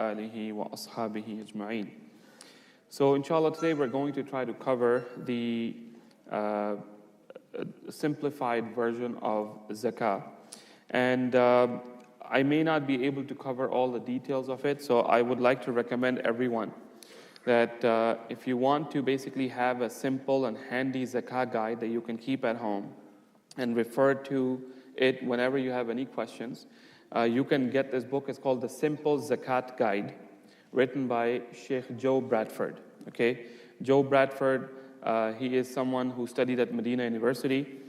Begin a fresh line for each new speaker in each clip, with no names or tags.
آله وأصحابه أجمعين. So inshallah today we're going to try to cover the simplified version of zakah. And I may not be able to cover all the details of it, so I would like to recommend everyone that if you want to basically have a simple and handy zakah guide that you can keep at home and refer to it whenever you have any questions, you can get this book. It's called The Simple Zakat Guide, written by Sheikh Joe Bradford. Okay, Joe Bradford, he is someone who studied at Medina University.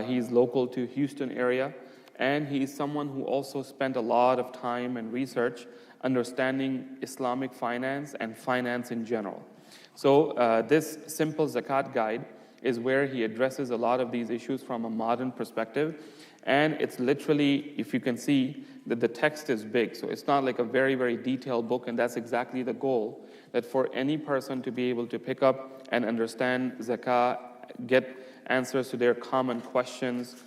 He's local to Houston area, and he is someone who also spent a lot of time and research understanding Islamic finance and finance in general. So this Simple Zakat Guide is where he addresses a lot of these issues from a modern perspective. And it's literally, if you can see, that the text is big. So it's not like a very, very detailed book, and that's exactly the goal, that for any person to be able to pick up and understand zakah, get answers to their common questions,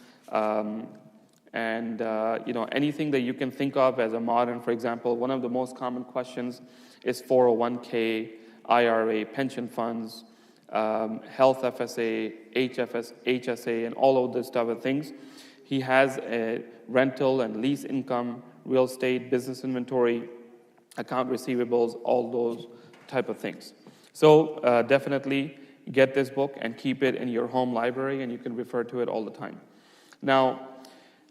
anything that you can think of as a modern, for example, one of the most common questions is 401k, IRA, pension funds, health FSA, HSA, and all of those type of things. He has a rental and lease income, real estate, business inventory, account receivables, all those type of things. So definitely get this book and keep it in your home library, and you can refer to it all the time. Now,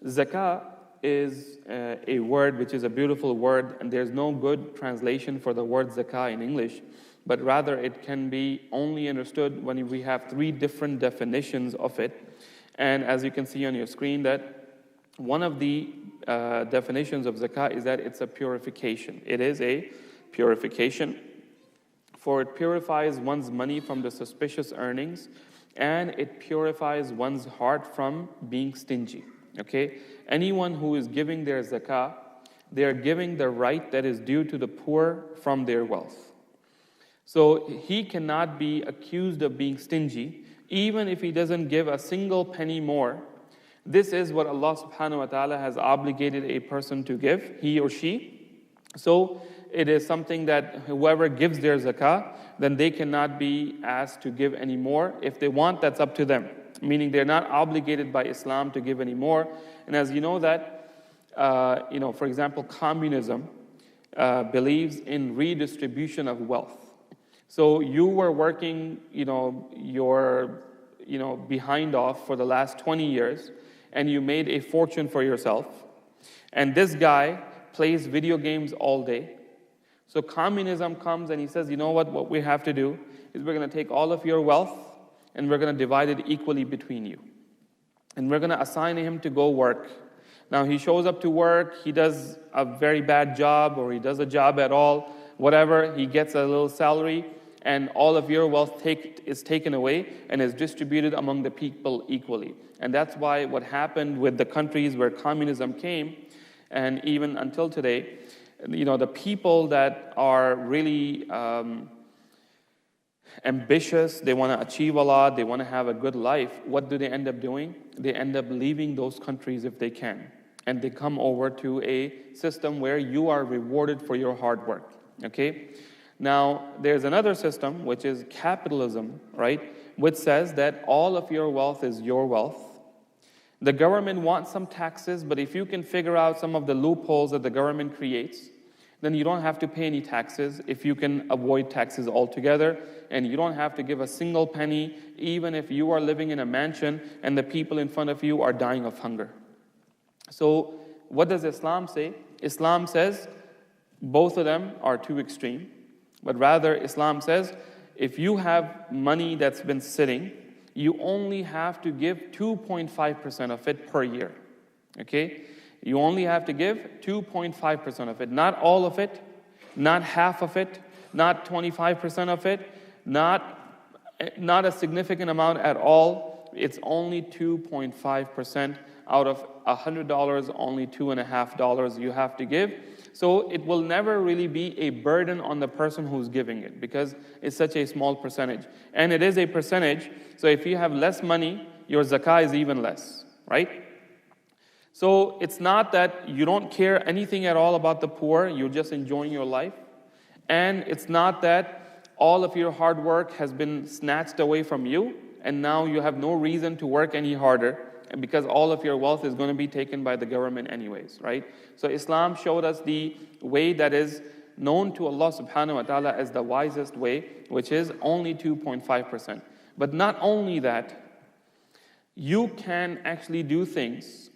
zakah is a word which is a beautiful word, and there's no good translation for the word zakah in English, but rather it can be only understood when we have three different definitions of it. And as you can see on your screen, that one of the definitions of zakah is that it's a purification. It is a purification, for it purifies one's money from the suspicious earnings, and it purifies one's heart from being stingy. Okay? Anyone who is giving their zakah, they are giving the right that is due to the poor from their wealth. So he cannot be accused of being stingy, even if he doesn't give a single penny more. This is what Allah subhanahu wa ta'ala has obligated a person to give, he or she. So it is something that whoever gives their zakah, then they cannot be asked to give any more. If they want, that's up to them. Meaning they're not obligated by Islam to give any more. And as you know that, for example, communism believes in redistribution of wealth. So you were working, your behind off for the last 20 years, and you made a fortune for yourself. And this guy plays video games all day. So communism comes and he says, you know what we have to do is we're going to take all of your wealth and we're going to divide it equally between you. And we're going to assign him to go work. Now he shows up to work, he does a very bad job, or he does a job at all, whatever, he gets a little salary, and all of your wealth is taken away and is distributed among the people equally. And that's why what happened with the countries where communism came, and even until today, the people that are really ambitious, they want to achieve a lot, they want to have a good life, what do they end up doing? They end up leaving those countries if they can. And they come over to a system where you are rewarded for your hard work. Okay? Now, there's another system, which is capitalism, right? Which says that all of your wealth is your wealth. The government wants some taxes, but if you can figure out some of the loopholes that the government creates, then you don't have to pay any taxes if you can avoid taxes altogether, and you don't have to give a single penny, even if you are living in a mansion and the people in front of you are dying of hunger. So, what does Islam say? Islam says both of them are too extreme. But rather, Islam says, if you have money that's been sitting, you only have to give 2.5% of it per year. Okay? You only have to give 2.5% of it. Not all of it, not half of it, not 25% of it, not a significant amount at all. It's only 2.5% out of $100, only $2.50 you have to give. So it will never really be a burden on the person who's giving it, because it's such a small percentage. And it is a percentage, so if you have less money, your zakah is even less, right? So it's not that you don't care anything at all about the poor, you're just enjoying your life. And it's not that all of your hard work has been snatched away from you, and now you have no reason to work any harder, and because all of your wealth is going to be taken by the government anyways, right? So Islam showed us the way that is known to Allah subhanahu wa ta'ala as the wisest way, which is only 2.5%. But not only that, you can actually do things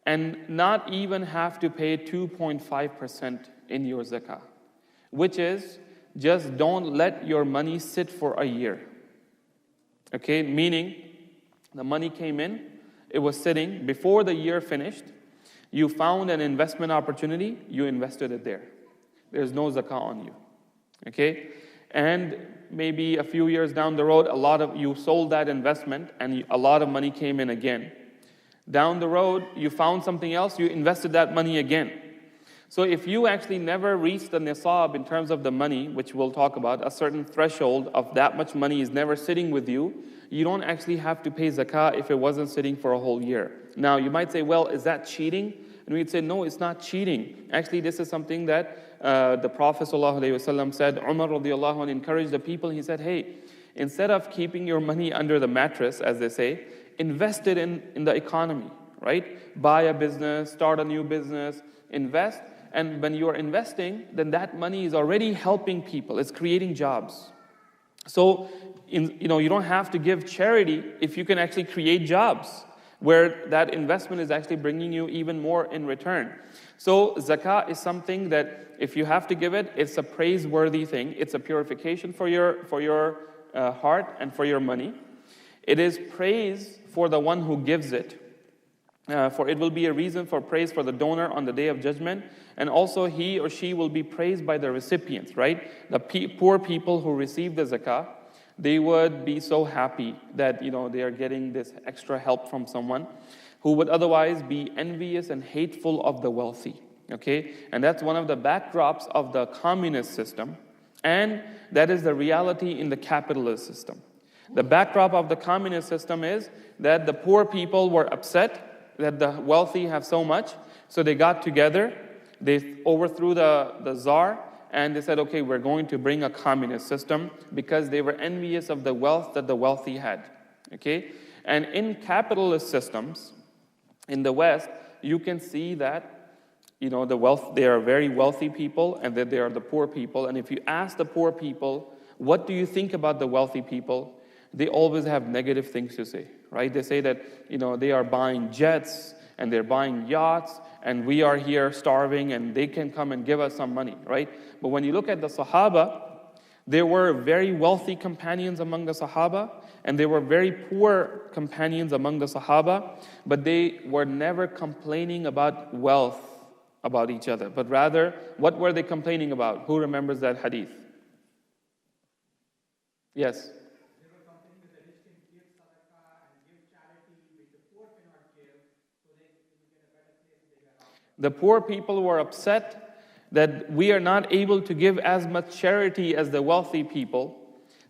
and not even have to pay 2.5% in your zakah, which is just don't let your money sit for a year. Okay, meaning the money came in, it was sitting, before the year finished, you found an investment opportunity, you invested it there. There's no zakah on you. Okay? And maybe a few years down the road, you sold that investment and a lot of money came in again. Down the road, you found something else, you invested that money again. So if you actually never reach the nisab in terms of the money, which we'll talk about, a certain threshold of that much money is never sitting with you, you don't actually have to pay zakah if it wasn't sitting for a whole year. Now, you might say, well, is that cheating? And we'd say, no, it's not cheating. Actually, this is something that the Prophet ﷺ said. Umar radiallahu anh encouraged the people. He said, hey, instead of keeping your money under the mattress, as they say, invest it in the economy, right? Buy a business, start a new business, invest. And when you are investing, then that money is already helping people. It's creating jobs. So, you don't have to give charity if you can actually create jobs, where that investment is actually bringing you even more in return. So zakah is something that if you have to give it, it's a praiseworthy thing. It's a purification for your heart and for your money. It is praise for the one who gives it. For it will be a reason for praise for the donor on the day of judgment. And also he or she will be praised by the recipients, right? The poor people who receive the zakah, they would be so happy that they are getting this extra help from someone who would otherwise be envious and hateful of the wealthy. Okay? And that's one of the backdrops of the communist system. And that is the reality in the capitalist system. The backdrop of the communist system is that the poor people were upset that the wealthy have so much, so they got together, they overthrew the czar, and they said, okay, we're going to bring a communist system because they were envious of the wealth that the wealthy had. Okay? And in capitalist systems, in the West, you can see that, the wealth, they are very wealthy people and that they are the poor people. And if you ask the poor people, what do you think about the wealthy people? They always have negative things to say, right? They say that, they are buying jets and they're buying yachts and we are here starving and they can come and give us some money, right? But when you look at the Sahaba, there were very wealthy companions among the Sahaba and there were very poor companions among the Sahaba, but they were never complaining about wealth about each other, but rather, what were they complaining about? Who remembers that hadith? Yes? The poor people were upset that we are not able to give as much charity as the wealthy people.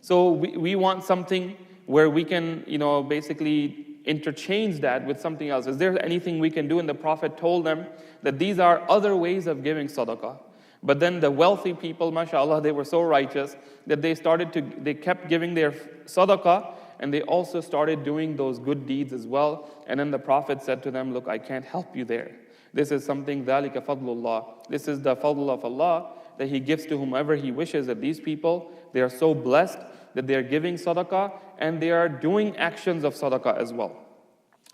So we want something where we can, basically interchange that with something else. Is there anything we can do? And the Prophet told them that these are other ways of giving sadaqah. But then the wealthy people, mashallah, they were so righteous that they kept giving their sadaqah and they also started doing those good deeds as well. And then the Prophet said to them, look, I can't help you there. This is something, ذَلِكَ فَضْلُ اللَّهِ. This is the fadl of Allah that He gives to whomever He wishes. That these people, they are so blessed that they are giving sadaqah and they are doing actions of sadaqah as well.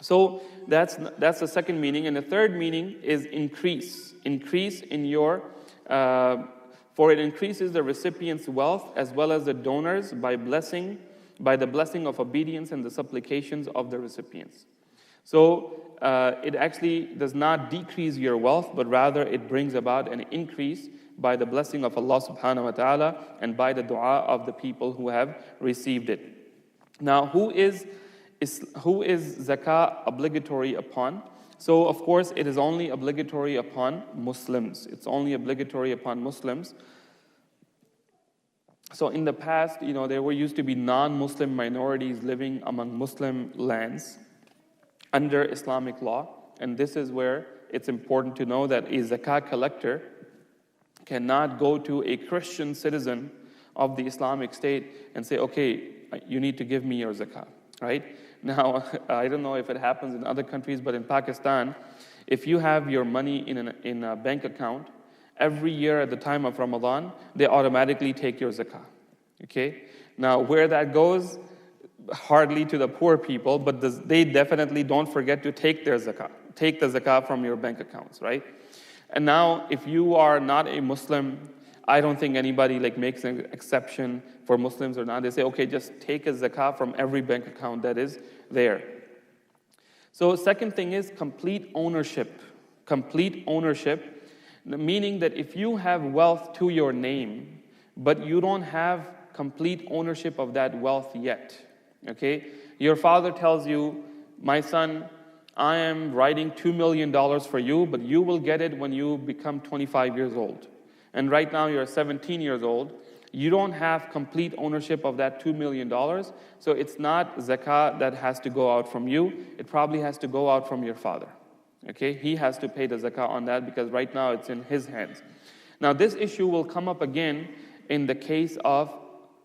So that's the second meaning. And the third meaning is increase. Increase in your, for it increases the recipient's wealth as well as the donors by the blessing of obedience and the supplications of the recipients. So it actually does not decrease your wealth, but rather it brings about an increase by the blessing of Allah subhanahu wa ta'ala and by the dua of the people who have received it. Now, who is zakah obligatory upon? So, of course, it is only obligatory upon Muslims. It's only obligatory upon Muslims. So in the past, there used to be non-Muslim minorities living among Muslim lands under Islamic law. and this is where it's important to know that a zakah collector cannot go to a Christian citizen of the Islamic State and say, okay, you need to give me your zakah, right? Now, I don't know if it happens in other countries, but in Pakistan, if you have your money in a bank account, every year at the time of Ramadan, they automatically take your zakah, okay? Now, where that goes, hardly to the poor people, but they definitely don't forget to take their zakah, take the zakah from your bank accounts, right? And now, if you are not a Muslim, I don't think anybody makes an exception for Muslims or not. They say, okay, just take a zakah from every bank account that is there. So second thing is complete ownership. Complete ownership, meaning that if you have wealth to your name, but you don't have complete ownership of that wealth yet, okay? Your father tells you, my son, I am writing $2 million for you, but you will get it when you become 25 years old. And right now you're 17 years old. You don't have complete ownership of that $2 million. So it's not zakah that has to go out from you. It probably has to go out from your father. Okay? He has to pay the zakah on that because right now it's in his hands. Now this issue will come up again in the case of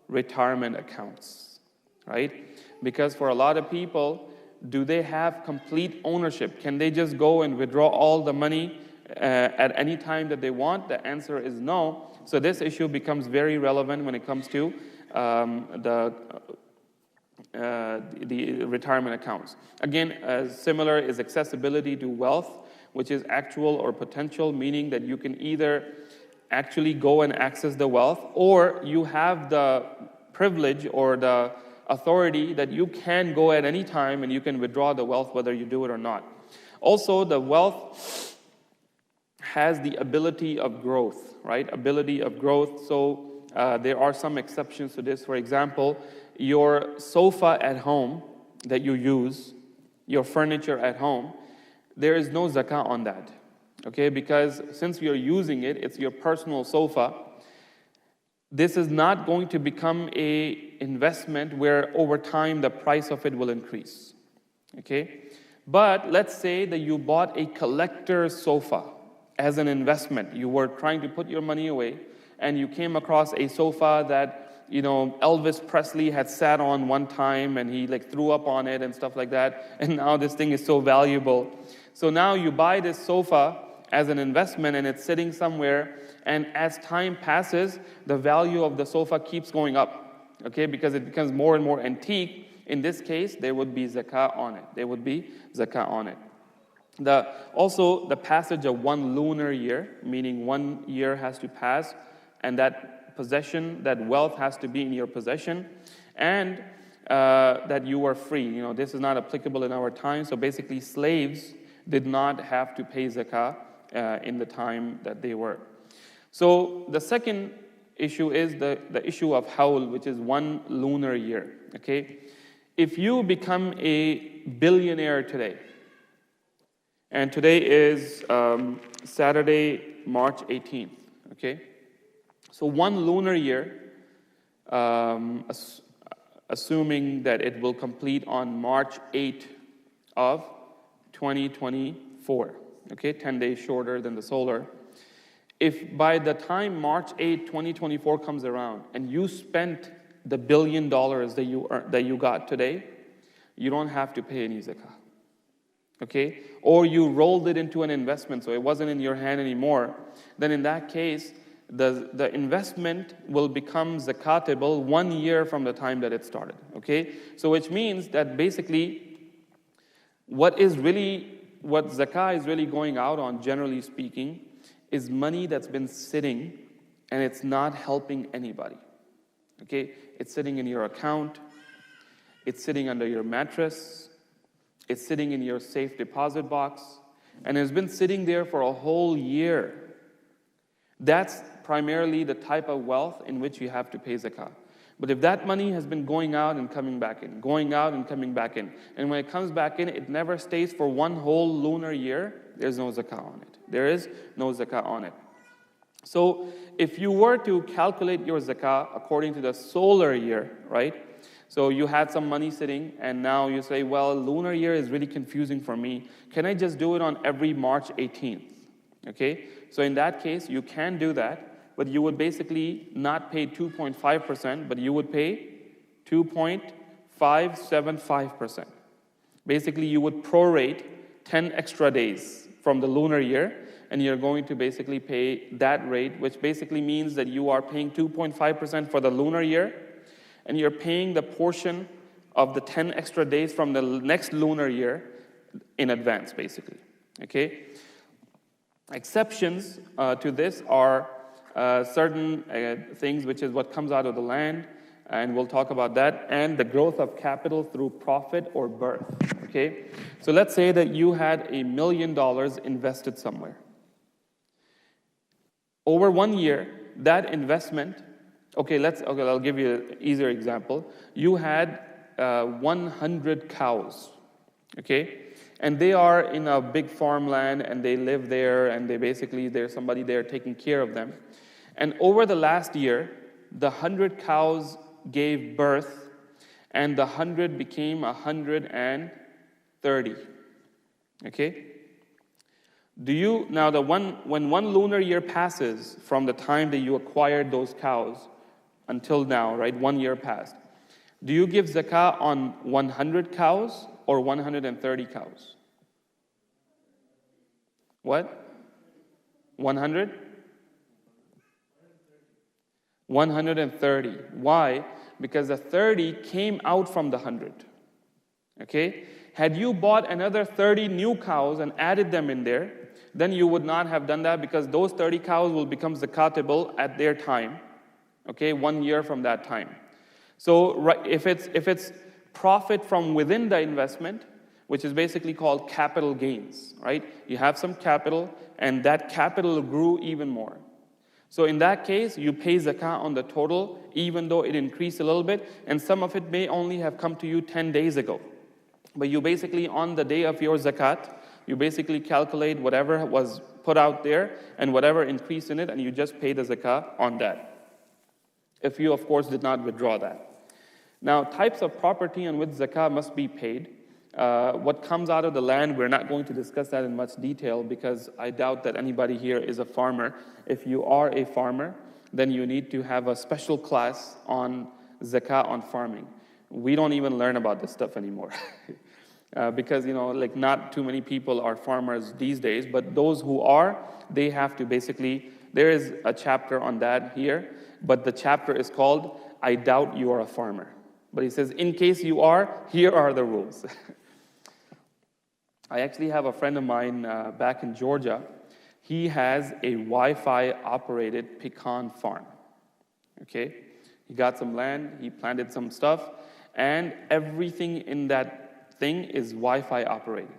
retirement accounts, right? Because for a lot of people, do they have complete ownership? Can they just go and withdraw all the money at any time that they want? The answer is no. So this issue becomes very relevant when it comes to the retirement accounts. Again, similar is accessibility to wealth, which is actual or potential, meaning that you can either actually go and access the wealth, or you have the privilege or the authority that you can go at any time and you can withdraw the wealth whether you do it or not. Also, the wealth has the ability of growth, right? Ability of growth. So there are some exceptions to this. For example, your sofa at home that you use, your furniture at home, there is no zakah on that, okay? Because since you're using it, it's your personal sofa. This is not going to become a investment where over time the price of it will increase, okay? But let's say that you bought a collector's sofa as an investment. You were trying to put your money away and you came across a sofa that, Elvis Presley had sat on one time and he threw up on it and stuff like that, and now this thing is so valuable. So now you buy this sofa as an investment and it's sitting somewhere, and as time passes, the value of the sofa keeps going up, okay, because it becomes more and more antique. In this case, there would be zakah on it. There would be zakah on it. Also, the passage of 1 lunar year, meaning 1 year has to pass, and that possession, that wealth has to be in your possession, and that you are free. This is not applicable in our time, so basically slaves did not have to pay zakah in the time that they were. So the second issue is the issue of hawl, which is 1 lunar year, okay? If you become a billionaire today, and today is Saturday, March 18th, okay? So 1 lunar year, assuming that it will complete on March 8th of 2024, okay? 10 days shorter than the solar. If by the time March 8, 2024 comes around and you spent the $1 billion that you got today, you don't have to pay any zakah, okay? Or you rolled it into an investment, so it wasn't in your hand anymore, then in that case, the investment will become zakatable 1 year from the time that it started, okay? So which means that basically what zakah is really going out on, generally speaking, is money that's been sitting and it's not helping anybody, okay? It's sitting in your account, it's sitting under your mattress, it's sitting in your safe deposit box, and it's been sitting there for a whole year. That's primarily the type of wealth in which you have to pay zakah. But if that money has been going out and coming back in, going out and coming back in, and when it comes back in, it never stays for 1 whole lunar year, there's no zakah on it. There is no zakah on it. So if you were to calculate your zakah according to the solar year, right? So you had some money sitting, and now you say, well, lunar year is really confusing for me. Can I just do it on every March 18th? Okay? So in that case, you can do that, but you would basically not pay 2.5%, but you would pay 2.575%. Basically, you would prorate 10 extra days from the lunar year, and you're going to basically pay that rate, which basically means that you are paying 2.5% for the lunar year, and you're paying the portion of the 10 extra days from the next lunar year in advance, basically. Okay? Exceptions to this are certain things, which is what comes out of the land, and we'll talk about that, and the growth of capital through profit or birth. Okay? So let's say that you had $1 million invested somewhere. Over 1 year, that investment, I'll give you an easier example. You had 100 cows, okay? And they are in a big farmland, and they live there, and there's somebody there taking care of them. And over the last year, the 100 cows gave birth, and the 100 became 130, okay? When one lunar year passes from the time that you acquired those cows until now, right, 1 year passed, do you give zakah on 100 cows or 130 cows? What? 100? 130. Why? Because the 30 came out from the 100. Okay? Had you bought another 30 new cows and added them in there, then you would not have done that, because those 30 cows will become zakatable at their time. Okay? 1 year from that time. So if it's profit from within the investment, which is basically called capital gains, right? You have some capital, and that capital grew even more. So in that case, you pay zakah on the total, even though it increased a little bit, and some of it may only have come to you 10 days ago. But you basically, on the day of your zakat, you basically calculate whatever was put out there and whatever increased in it, and you just pay the zakah on that. If you, of course, did not withdraw that. Now, types of property on which zakah must be paid. What comes out of the land, we're not going to discuss that in much detail, because I doubt that anybody here is a farmer. If you are a farmer, then you need to have a special class on zakah on farming. We don't even learn about this stuff anymore. Because, not too many people are farmers these days, but those who are, they have to basically, there is a chapter on that here, but the chapter is called, I doubt you are a farmer. But he says, in case you are, here are the rules. I actually have a friend of mine back in Georgia. He has a Wi-Fi operated pecan farm. Okay? He got some land, he planted some stuff, and everything in that thing is Wi-Fi operated.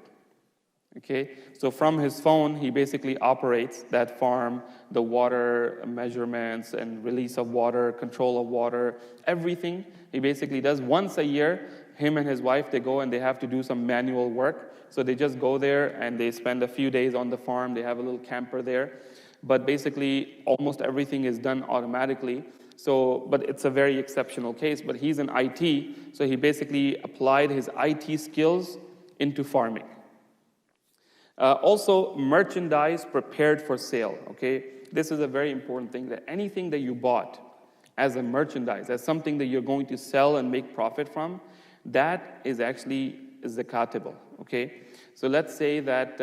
Okay? So from his phone, he basically operates that farm, the water measurements and release of water, control of water, everything he basically does. Once a year, him and his wife, they go and they have to do some manual work. So they just go there and they spend a few days on the farm. They have a little camper there. But basically, almost everything is done automatically. But it's a very exceptional case. But he's in IT, so he basically applied his IT skills into farming. Also, merchandise prepared for sale, okay? This is a very important thing, that anything that you bought as a merchandise, as something that you're going to sell and make profit from, that is actually zakatable, okay? So let's say that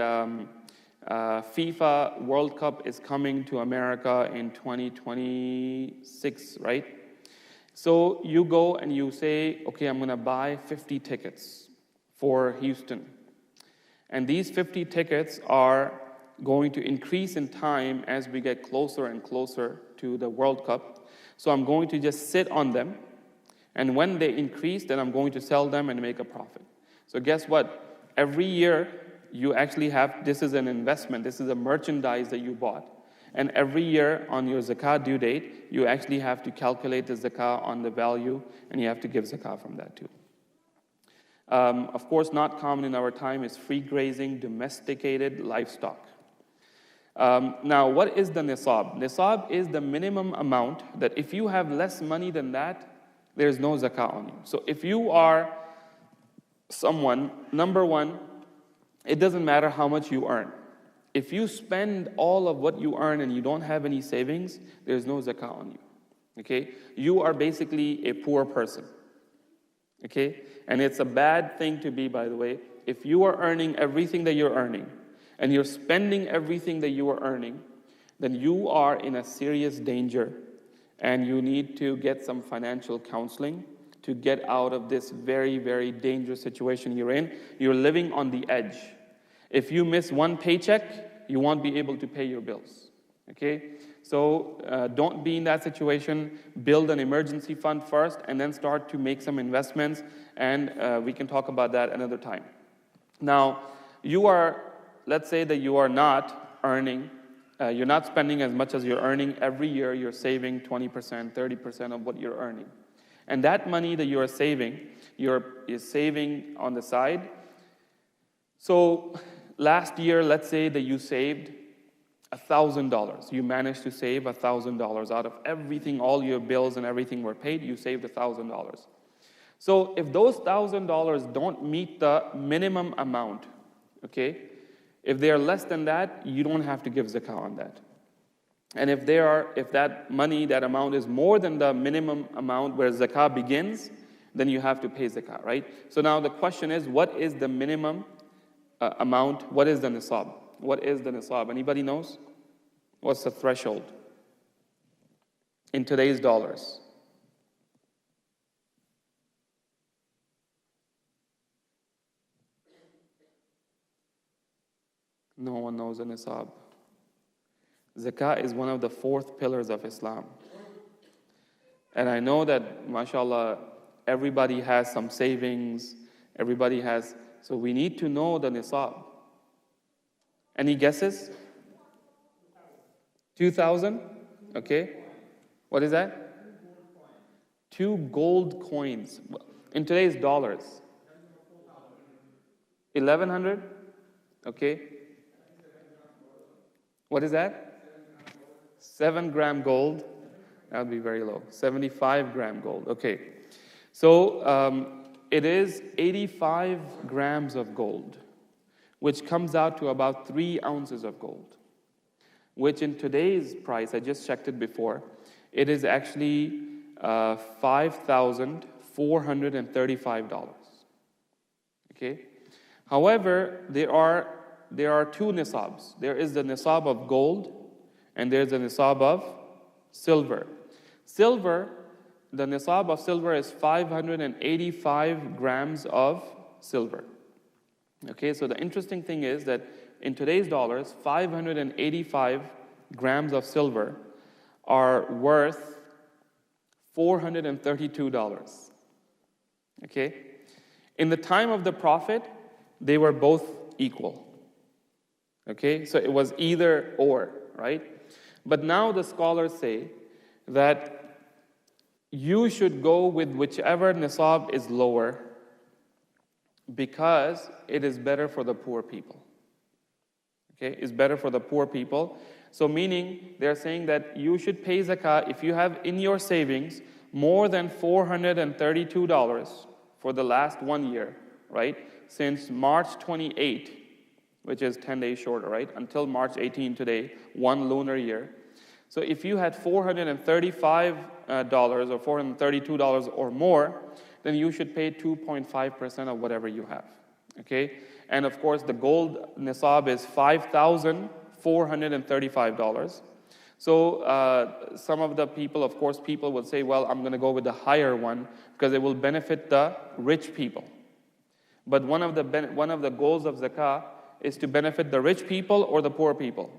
FIFA World Cup is coming to America in 2026, right? So you go and you say, okay, I'm going to buy 50 tickets for Houston. And these 50 tickets are going to increase in time as we get closer and closer to the World Cup. So I'm going to just sit on them. And when they increase, then I'm going to sell them and make a profit. So guess what? Every year, you actually have, this is an investment. This is a merchandise that you bought. And every year on your zakah due date, you actually have to calculate the zakah on the value, and you have to give zakah from that too. Of course, not common in our time is free grazing, domesticated livestock. Now, what is the nisab? Nisab is the minimum amount that if you have less money than that, there's no zakah on you. So if you are someone, number one, it doesn't matter how much you earn. If you spend all of what you earn and you don't have any savings, there's no zakah on you. Okay? You are basically a poor person. Okay? And it's a bad thing to be, by the way. If you are earning everything that you're earning and you're spending everything that you are earning, then you are in a serious danger and you need to get some financial counseling to get out of this very, very dangerous situation you're in. You're living on the edge. If you miss one paycheck, you won't be able to pay your bills. Okay? So don't be in that situation. Build an emergency fund first and then start to make some investments, and we can talk about that another time. Now, let's say that you are not earning, you're not spending as much as you're earning. Every year you're saving 20%, 30% of what you're earning. And that money that you're saving saving on the side. So last year, let's say that you saved $1,000. You managed to save $1,000 out of everything, all your bills and everything were paid, you saved $1,000. So if those $1,000 don't meet the minimum amount, okay, if they are less than that, you don't have to give zakah on that. And if that money, that amount is more than the minimum amount where zakah begins, then you have to pay zakah, right? So now the question is, what is the minimum amount? What is the nisab? What is the nisab? Anybody knows? What's the threshold in today's dollars? No one knows the nisab. Zakah is one of the 4th pillars of Islam. And I know that, mashallah, everybody has some savings, so we need to know the nisab. Any guesses? 2,000? Okay. What is that? 2 gold coins. In today's dollars. 1,100? Okay. What is that? 7-gram gold. That would be very low. 75-gram gold. Okay. So it is 85 grams of gold, which comes out to about 3 ounces of gold, which in today's price, I just checked it before, it is actually $5,435. Okay? However, there are 2 nisabs. There is the nisab of gold, and there's the nisab of silver. The nisab of silver is 585 grams of silver. Okay, so the interesting thing is that in today's dollars, 585 grams of silver are worth $432. Okay? In the time of the Prophet, they were both equal. Okay? So it was either or, right? But now the scholars say that you should go with whichever nisab is lower because it is better for the poor people. Okay? It's better for the poor people. So meaning, they're saying that you should pay zakah if you have in your savings more than $432 for the last 1 year, right? Since March 28, which is 10 days shorter, right? Until March 18 today, 1 lunar year. So if you had $435 or $432 or more, then you should pay 2.5% of whatever you have, okay? And of course, the gold nisab is $5,435. So some of the people, of course, people will say, well, I'm going to go with the higher one because it will benefit the rich people. But one of the goals of zakah is to benefit the rich people or the poor people?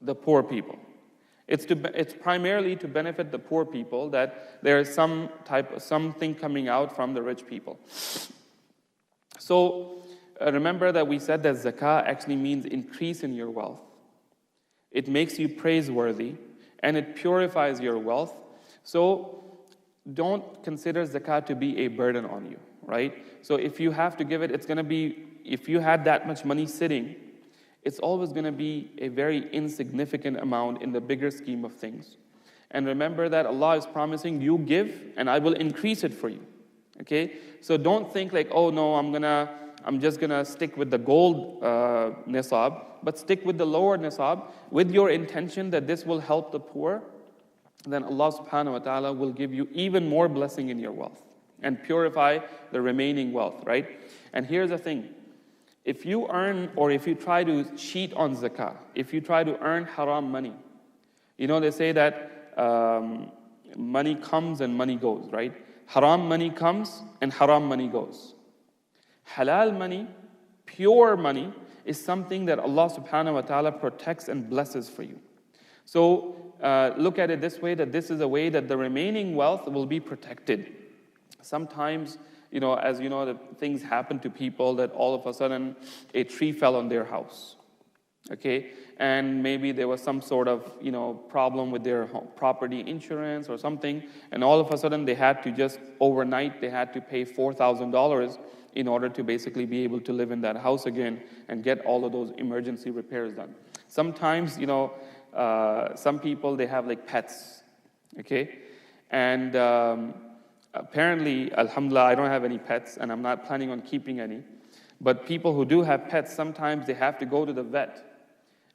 The poor people. It's primarily to benefit the poor people that there is something coming out from the rich people. So remember that we said that zakah actually means increase in your wealth. It makes you praiseworthy and it purifies your wealth. So don't consider zakah to be a burden on you, right? So if you have to give it, it's going to be, if you had that much money sitting, it's always going to be a very insignificant amount in the bigger scheme of things. And remember that Allah is promising, you give and I will increase it for you. Okay? So don't think like, oh no, I'm just gonna stick with the gold nisab, but stick with the lower nisab with your intention that this will help the poor. Then Allah subhanahu wa ta'ala will give you even more blessing in your wealth and purify the remaining wealth, right? And here's the thing. If you earn or if you try to cheat on zakah, if you try to earn haram money, they say that money comes and money goes, right? Haram money comes and haram money goes. Halal money, pure money, is something that Allah subhanahu wa ta'ala protects and blesses for you. So look at it this way, that this is a way that the remaining wealth will be protected. Sometimes, as you know, that things happen to people that all of a sudden a tree fell on their house. Okay, and maybe there was some sort of, problem with their home, property insurance or something, and all of a sudden they had to just overnight, they had to pay $4,000 in order to basically be able to live in that house again and get all of those emergency repairs done. Sometimes, some people, they have like pets, okay? And apparently, alhamdulillah, I don't have any pets and I'm not planning on keeping any. But people who do have pets, sometimes they have to go to the vet.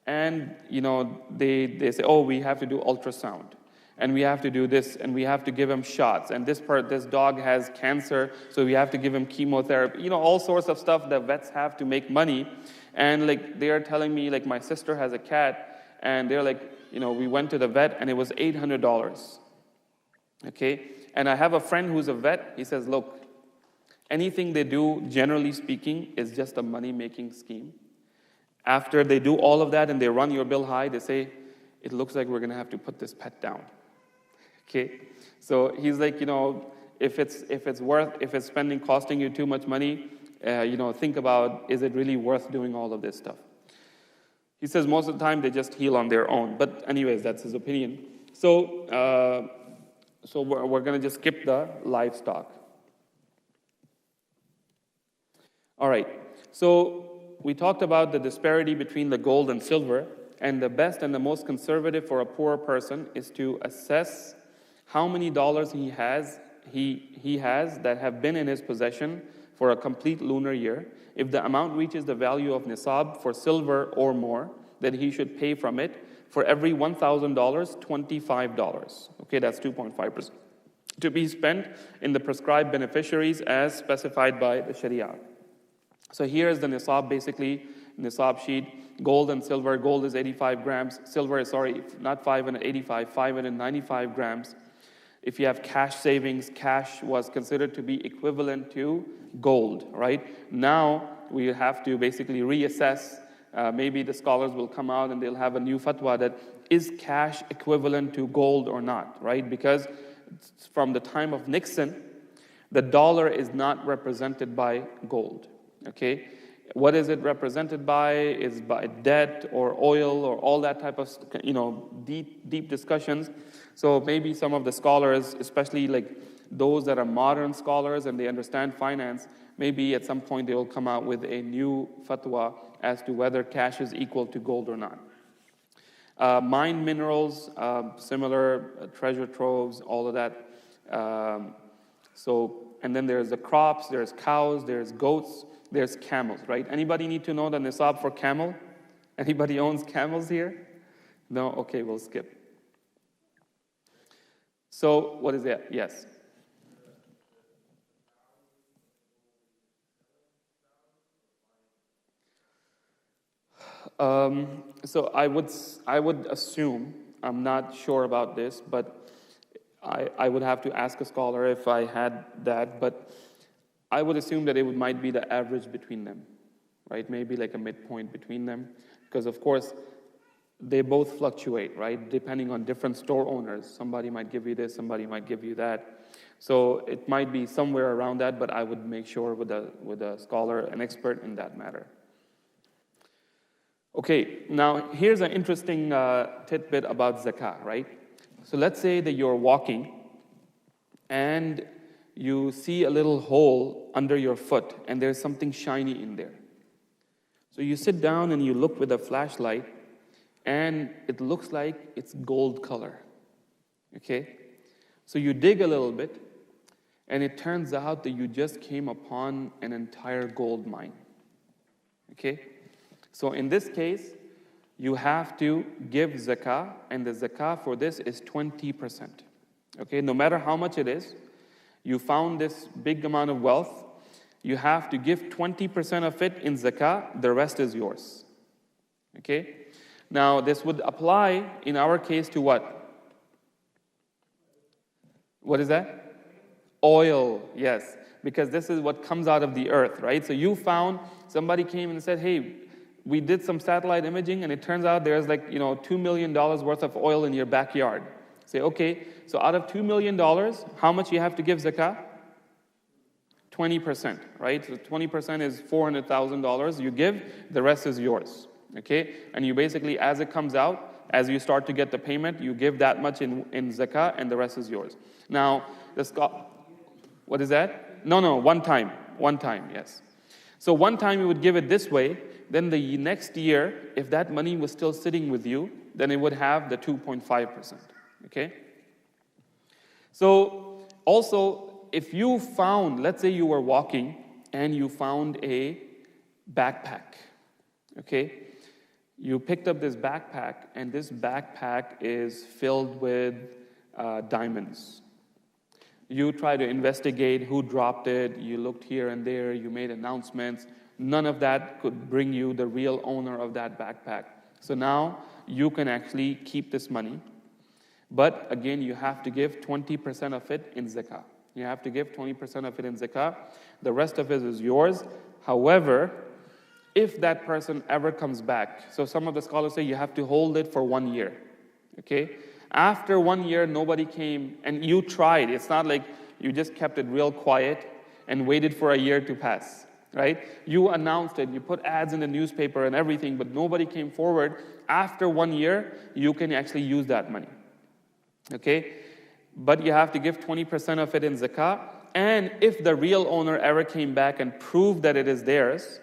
And, they say, oh, we have to do ultrasound. And we have to do this, and we have to give him shots. And this dog has cancer, so we have to give him chemotherapy. All sorts of stuff that vets have to make money. And they are telling me, my sister has a cat, and they're like, we went to the vet, and it was $800. Okay? And I have a friend who's a vet. He says, look, anything they do, generally speaking, is just a money-making scheme. After they do all of that and they run your bill high, they say, it looks like we're going to have to put this pet down. Okay? So he's like, if it's costing you too much money, think about, is it really worth doing all of this stuff? He says most of the time they just heal on their own. But anyways, that's his opinion. So we're going to just skip the livestock. All right. So we talked about the disparity between the gold and silver, and the best and the most conservative for a poor person is to assess how many dollars he has that have been in his possession for a complete lunar year. If the amount reaches the value of nisab for silver or more, then he should pay from it for every $1,000, $25. Okay, that's 2.5%. To be spent in the prescribed beneficiaries as specified by the Sharia. So here is the nisab, basically, nisab sheet. Gold and silver. Gold is 85 grams. Silver is, not 585, 595 grams. If you have cash savings, cash was considered to be equivalent to gold, right? Now we have to basically reassess. Maybe the scholars will come out and they'll have a new fatwa that is cash equivalent to gold or not, right? Because from the time of Nixon, the dollar is not represented by gold. Okay, what is it represented by? Is by debt or oil or all that type of deep discussions. So maybe some of the scholars, especially those that are modern scholars and they understand finance, maybe at some point they will come out with a new fatwa as to whether cash is equal to gold or not. Mined minerals, similar treasure troves, all of that. And then there's the crops, there's cows, there's goats. There's camels, right? Anybody need to know the nisab for camel? Anybody owns camels here? No? Okay, we'll skip. So, what is that? Yes. So I would assume, I'm not sure about this, but I would have to ask a scholar if I had that, but I would assume that it might be the average between them, right? Maybe like a midpoint between them. Because of course, they both fluctuate, right? Depending on different store owners. Somebody might give you this, somebody might give you that. So it might be somewhere around that, but I would make sure with a scholar, an expert in that matter. Okay, now here's an interesting tidbit about zakah, right? So let's say that you're walking and you see a little hole under your foot and there's something shiny in there. So you sit down and you look with a flashlight and it looks like it's gold color. Okay? So you dig a little bit, and it turns out that you just came upon an entire gold mine. Okay? So in this case, you have to give zakah, and the zakah for this is 20%. Okay? No matter how much it is, you found this big amount of wealth, you have to give 20% of it in zakah, the rest is yours. Okay? Now, this would apply in our case to what? What is that? Oil, yes. Because this is what comes out of the earth, right? So you found, somebody came and said, hey, we did some satellite imaging and it turns out there's like, $2 million worth of oil in your backyard. Say, okay, so out of $2 million, how much you have to give zakah? 20%, right? So 20% is $400,000 you give, the rest is yours, okay? And you basically, as it comes out, as you start to get the payment, you give that much in zakah and the rest is yours. Now, what is that? No, one time, yes. So one time you would give it this way, then the next year, if that money was still sitting with you, then it would have the 2.5%, okay? So also, if you found, let's say you were walking and you found a backpack, okay? You picked up this backpack and this backpack is filled with diamonds. You try to investigate who dropped it, you looked here and there, you made announcements. None of that could bring you the real owner of that backpack. So now you can actually keep this money. But again, you have to give 20% of it in zakah. You have to give 20% of it in zakah. The rest of it is yours. However, if that person ever comes back, so some of the scholars say you have to hold it for 1 year. Okay? After 1 year, nobody came, and you tried. It's not like you just kept it real quiet and waited for a year to pass, right? You announced it, you put ads in the newspaper and everything, but nobody came forward. After 1 year, you can actually use that money. Okay? But you have to give 20% of it in zakah. And if the real owner ever came back and proved that it is theirs,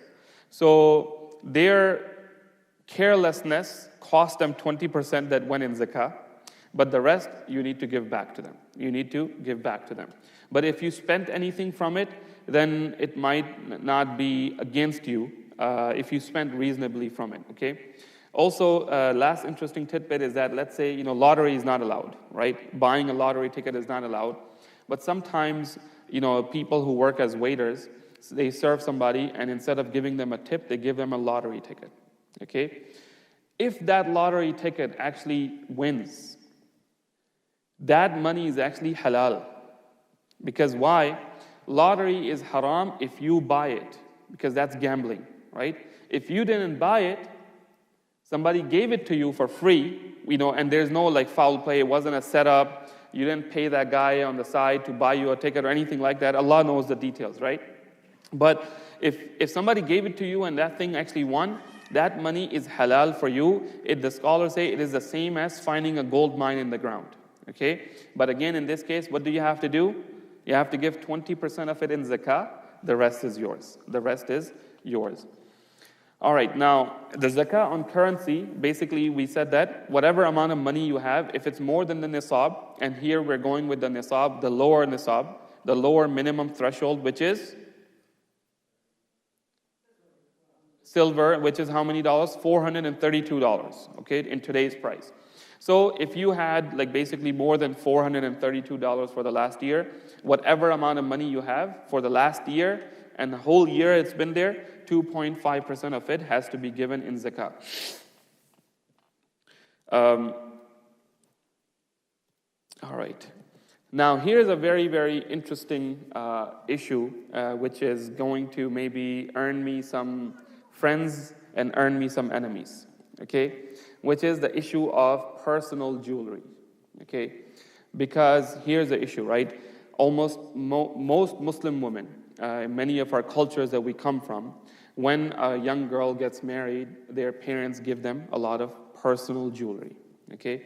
so their carelessness cost them 20% that went in zakah, but the rest you need to give back to them. You need to give back to them. But if you spent anything from it, then it might not be against you if you spent reasonably from it, okay? Also, last interesting tidbit is that, let's say, lottery is not allowed, right? Buying a lottery ticket is not allowed. But sometimes, people who work as waiters, they serve somebody, and instead of giving them a tip, they give them a lottery ticket, okay? If that lottery ticket actually wins, that money is actually halal. Because why? Lottery is haram if you buy it, because that's gambling, right? If you didn't buy it, somebody gave it to you for free, and there's no foul play, it wasn't a setup, you didn't pay that guy on the side to buy you a ticket or anything like that. Allah knows the details, right? But if somebody gave it to you and that thing actually won, that money is halal for you. The scholars say it is the same as finding a gold mine in the ground, okay? But again, in this case, what do you have to do? You have to give 20% of it in zakah, the rest is yours. The rest is yours. All right, now, the zakah on currency, basically we said that whatever amount of money you have, if it's more than the nisab, and here we're going with the nisab, the lower minimum threshold, which is silver, which is how many dollars? $432, okay, in today's price. So if you had basically more than $432 for the last year, whatever amount of money you have for the last year, and the whole year it's been there, 2.5% of it has to be given in zakah. All right. Now here's a very, very interesting issue, which is going to maybe earn me some friends and earn me some enemies, okay? Which is the issue of personal jewelry, okay? Because here's the issue, right? Most Muslim women, in many of our cultures that we come from, when a young girl gets married, their parents give them a lot of personal jewelry, okay?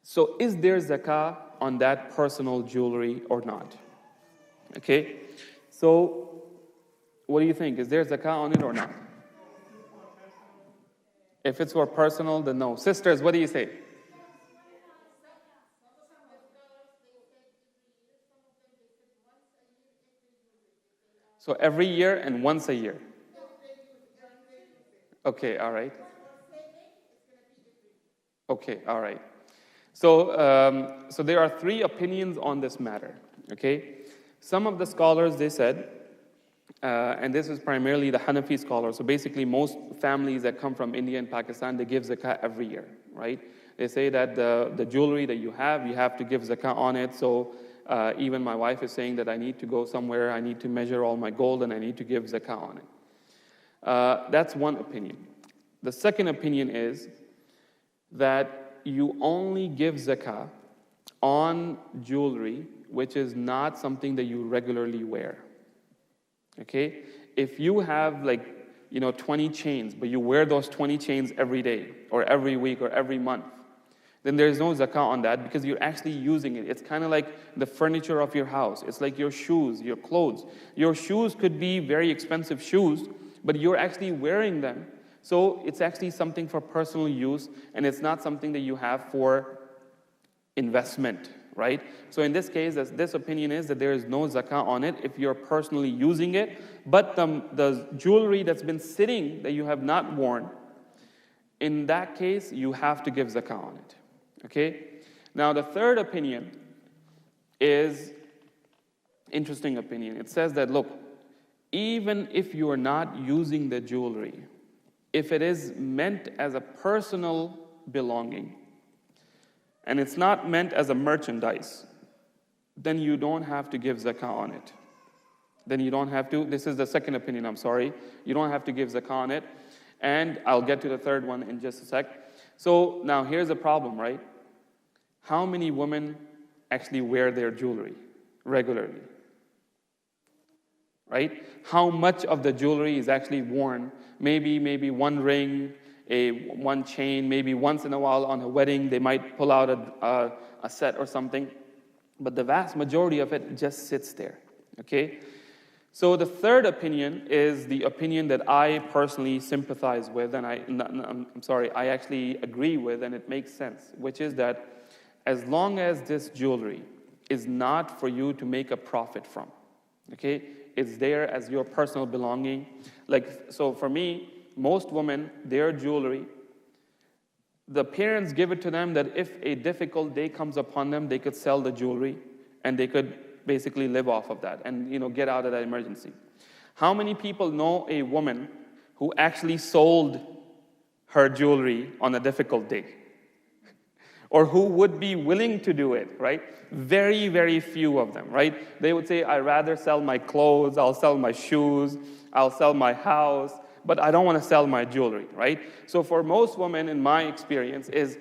So is there zakah on that personal jewelry or not? Okay? So what do you think? Is there zakah on it or not? If it's for personal, then no. Sisters, what do you say? So every year and once a year. Okay, all right. Okay, all right. So there are three opinions on this matter. Okay, some of the scholars, they said, and this is primarily the Hanafi scholars. So basically, most families that come from India and Pakistan, they give zakah every year, right? They say that the jewelry that you have to give zakah on it. So even my wife is saying that I need to go somewhere, I need to measure all my gold, and I need to give zakah on it. That's one opinion. The second opinion is that you only give zakah on jewelry which is not something that you regularly wear. Okay? If you have 20 chains, but you wear those 20 chains every day or every week or every month, then there's no zakah on that because you're actually using it. It's kind of like the furniture of your house. It's like your shoes, your clothes. Your shoes could be very expensive shoes, but you're actually wearing them. So it's actually something for personal use, and it's not something that you have for investment, right? So in this case, this opinion is that there is no zakah on it if you're personally using it, but the jewelry that's been sitting that you have not worn, in that case, you have to give zakah on it, okay? Now the third opinion is interesting opinion. It says that, look, even if you are not using the jewelry, if it is meant as a personal belonging, and it's not meant as a merchandise, then you don't have to give zakah on it. Then you don't have to. This is the second opinion, I'm sorry. You don't have to give zakah on it. And I'll get to the third one in just a sec. So now here's the problem, right? How many women actually wear their jewelry regularly? Right? How much of the jewelry is actually worn? Maybe one ring, one chain, maybe once in a while on a wedding, they might pull out a set or something. But the vast majority of it just sits there, okay? So the third opinion is the opinion that I personally sympathize with, and I actually agree with, and it makes sense, which is that as long as this jewelry is not for you to make a profit from, okay? It's there as your personal belonging. So for me, most women, their jewelry, the parents give it to them that if a difficult day comes upon them, they could sell the jewelry and they could basically live off of that and get out of that emergency. How many people know a woman who actually sold her jewelry on a difficult day? Or who would be willing to do it, right? Very, very few of them, right? They would say, I'd rather sell my clothes, I'll sell my shoes, I'll sell my house, but I don't want to sell my jewelry, right? So for most women, in my experience, is,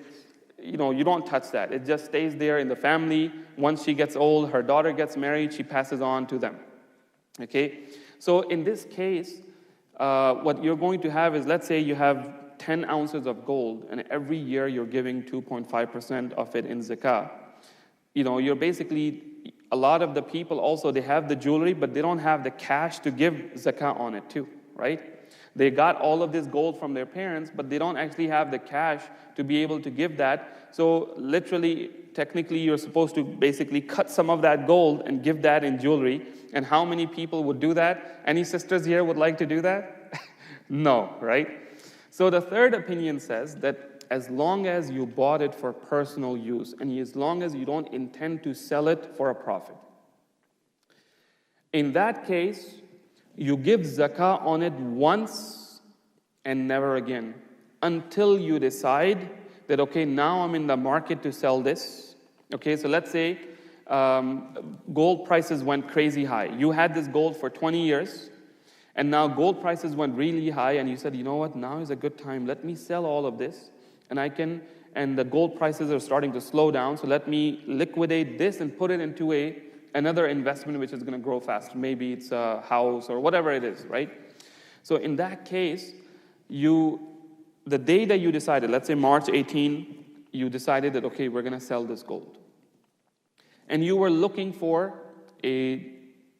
you don't touch that. It just stays there in the family. Once she gets old, her daughter gets married, she passes on to them, okay? So in this case, what you're going to have is, let's say you have 10 ounces of gold, and every year you're giving 2.5% of it in zakah. You're basically, a lot of the people also, they have the jewelry, but they don't have the cash to give zakah on it too, right? They got all of this gold from their parents, but they don't actually have the cash to be able to give that. So literally, technically, you're supposed to basically cut some of that gold and give that in jewelry. And how many people would do that? Any sisters here would like to do that? No, right? So the third opinion says that as long as you bought it for personal use, and as long as you don't intend to sell it for a profit, in that case, you give zakah on it once and never again, until you decide that, okay, now I'm in the market to sell this. Okay, so let's say gold prices went crazy high. You had this gold for 20 years, and now gold prices went really high, and you said, you know what, now is a good time. Let me sell all of this, and the gold prices are starting to slow down, so let me liquidate this and put it into another investment which is going to grow faster. Maybe it's a house or whatever it is, right? So in that case, the day that you decided, let's say March 18, you decided that, okay, we're going to sell this gold. And you were looking for a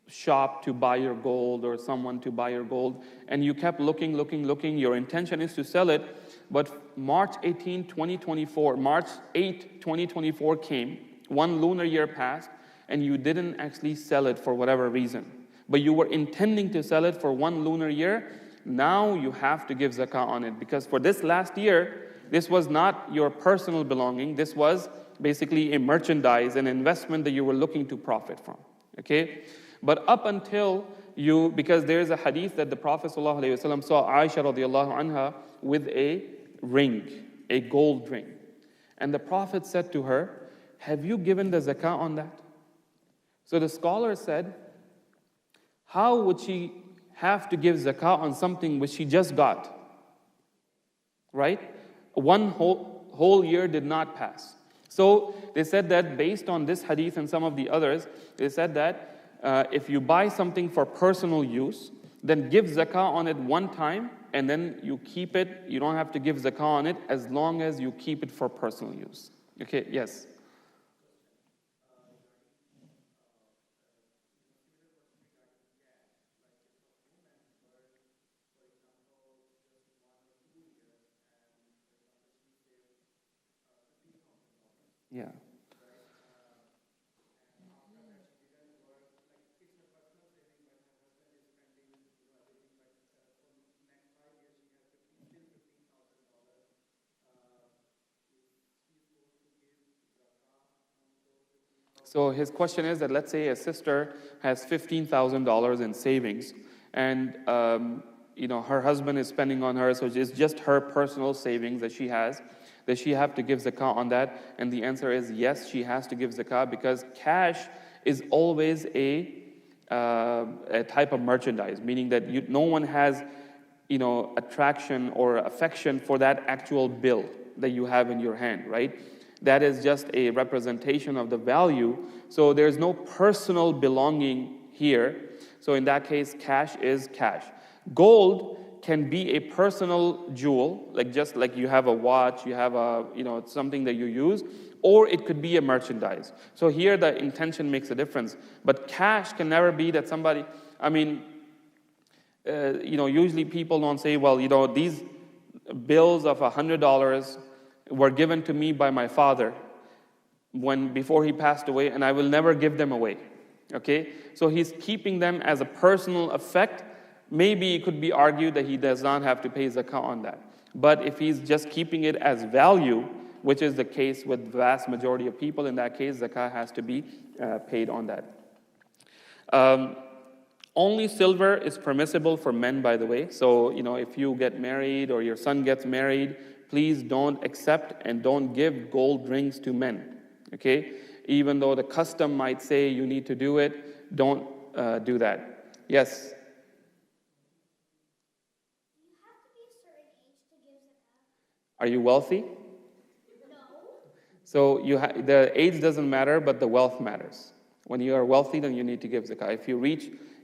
shop to buy your gold or someone to buy your gold, and you kept looking. Your intention is to sell it, but March 8, 2024 came, one lunar year passed, and you didn't actually sell it for whatever reason. but you were intending to sell it for 1 lunar year, now you have to give zakah on it, because for this last year, this was not your personal belonging. This was basically a merchandise, an investment that you were looking to profit from. Okay? But up until because there is a hadith that the Prophet ﷺ saw Aisha radiallahu anha with a ring, a gold ring. And the Prophet said to her, have you given the zakah on that? So the scholar said, how would she have to give zakah on something which she just got? Right? One whole year did not pass. So they said that based on this hadith and some of the others, they said that if you buy something for personal use, then give zakah on it one time, and then you keep it. You don't have to give zakah on it as long as you keep it for personal use. Okay, yes. Yeah. So his question is that, let's say a sister has $15,000 in savings, and her husband is spending on her, so it's just her personal savings that she has. Does she have to give zakah on that? And the answer is yes, she has to give zakah, because cash is always a type of merchandise, meaning that no one has attraction or affection for that actual bill that you have in your hand, right? That is just a representation of the value. So there's no personal belonging here. So in that case, cash is cash. Gold can be a personal jewel, just like you have a watch, you have something that you use, or it could be a merchandise. So here the intention makes a difference. But cash can never be that somebody, usually people don't say, well, these bills of $100 were given to me by my father before he passed away, and I will never give them away. Okay? So he's keeping them as a personal effect. Maybe it could be argued that he does not have to pay zakah on that. But if he's just keeping it as value, which is the case with the vast majority of people, in that case, zakah has to be paid on that. Only silver is permissible for men, by the way. So, if you get married or your son gets married, please don't accept and don't give gold rings to men. Okay? Even though the custom might say you need to do it, don't do that. Yes?
Do you have to be a certain age to give zakah?
Are you wealthy?
No.
So the age doesn't matter, but the wealth matters. When you are wealthy, then you need to give zakah.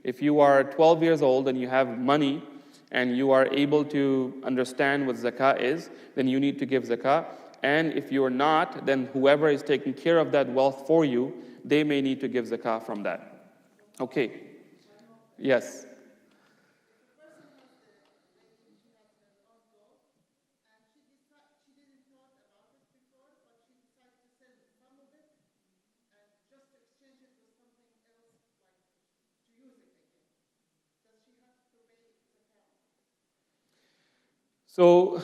If you are 12 years old and you have money and you are able to understand what zakah is, then you need to give zakah. And if you are not, then whoever is taking care of that wealth for you, they may need to give zakah from that. Okay. Yes. So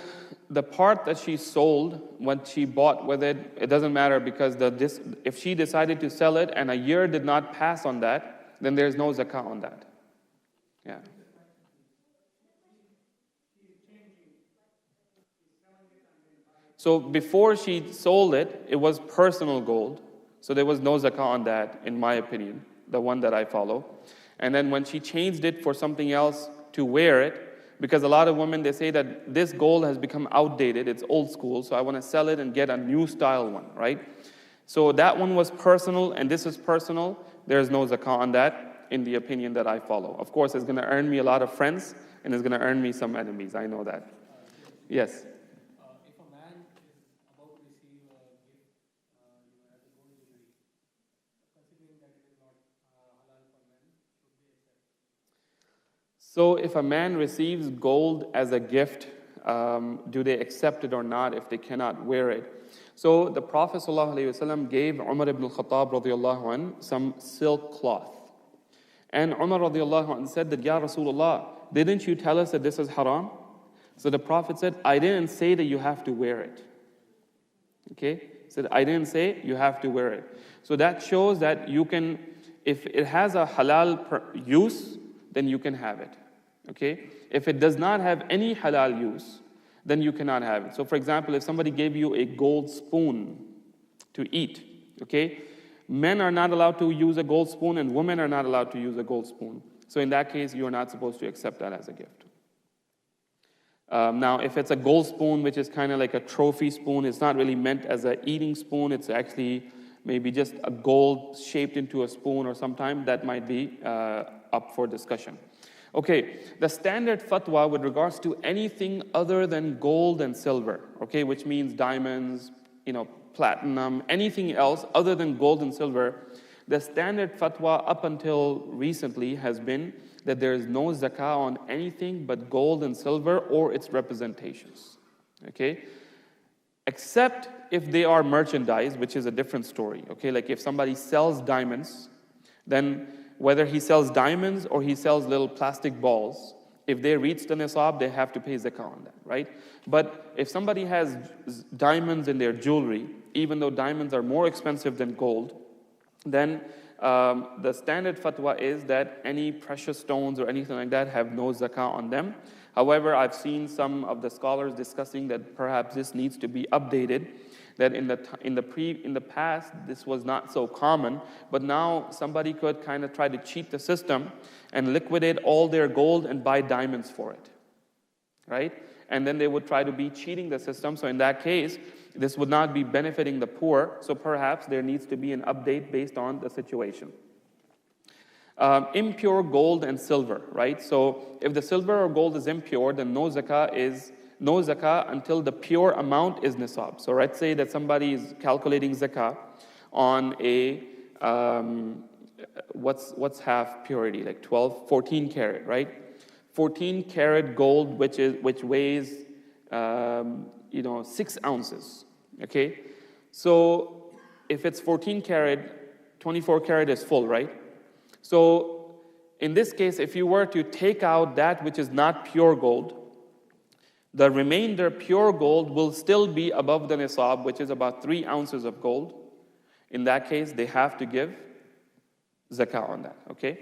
the part that she sold, what she bought with it, it doesn't matter, because if she decided to sell it and a year did not pass on that, then there's no zakah on that. Yeah. So before she sold it, it was personal gold. So there was no zakah on that, in my opinion, the one that I follow. And then when she changed it for something else to wear it, because a lot of women, they say that this gold has become outdated, it's old school, so I want to sell it and get a new style one, right? So that one was personal, and this is personal. There's no zakah on that, in the opinion that I follow. Of course, it's going to earn me a lot of friends, and it's going to earn me some enemies. I know that. Yes?
If a man is about to receive a gift, as a gold jewelry, considering that it is not halal for men, should they accept?
So if a man receives gold as a gift, do they accept it or not if they cannot wear it? So the Prophet ﷺ gave Umar ibn al-Khattab radiallahu anh some silk cloth. And Umar radiallahu anhu said that, Ya Rasulullah, didn't you tell us that this is haram? So the Prophet said, I didn't say that you have to wear it. Okay? He said, I didn't say you have to wear it. So that shows that you can, if it has a halal use, then you can have it. Okay? If it does not have any halal use, then you cannot have it. So for example, if somebody gave you a gold spoon to eat, okay? Men are not allowed to use a gold spoon and women are not allowed to use a gold spoon. So in that case, you are not supposed to accept that as a gift. Now, if it's a gold spoon, which is kind of like a trophy spoon, it's not really meant as an eating spoon, it's actually maybe just a gold shaped into a spoon or sometime, that might be up for discussion. Okay, the standard fatwa with regards to anything other than gold and silver, okay, which means diamonds, platinum, anything else other than gold and silver, the standard fatwa up until recently has been that there is no zakah on anything but gold and silver or its representations, okay? Except if they are merchandise, which is a different story, okay? Like if somebody sells diamonds, then whether he sells diamonds or he sells little plastic balls, if they reach the nisab, they have to pay zakah on that, right? But if somebody has diamonds in their jewelry, even though diamonds are more expensive than gold, then the standard fatwa is that any precious stones or anything like that have no zakah on them. However, I've seen some of the scholars discussing that perhaps this needs to be updated, that in the past this was not so common, but now somebody could kind of try to cheat the system and liquidate all their gold and buy diamonds for it, right? And then they would try to be cheating the system. So in that case, this would not be benefiting the poor. So perhaps there needs to be an update based on the situation. Impure gold and silver, right? So if the silver or gold is impure, then no zakah until the pure amount is nisab. So let's say that somebody is calculating zakah on a, what's half purity, like 14 karat, right? 14 karat gold, which weighs, 6 ounces, okay? So if it's 14 karat, 24 karat is full, right? So in this case, if you were to take out that which is not pure gold, the remainder pure gold will still be above the nisab, which is about 3 ounces of gold. In that case, they have to give zakah on that, okay?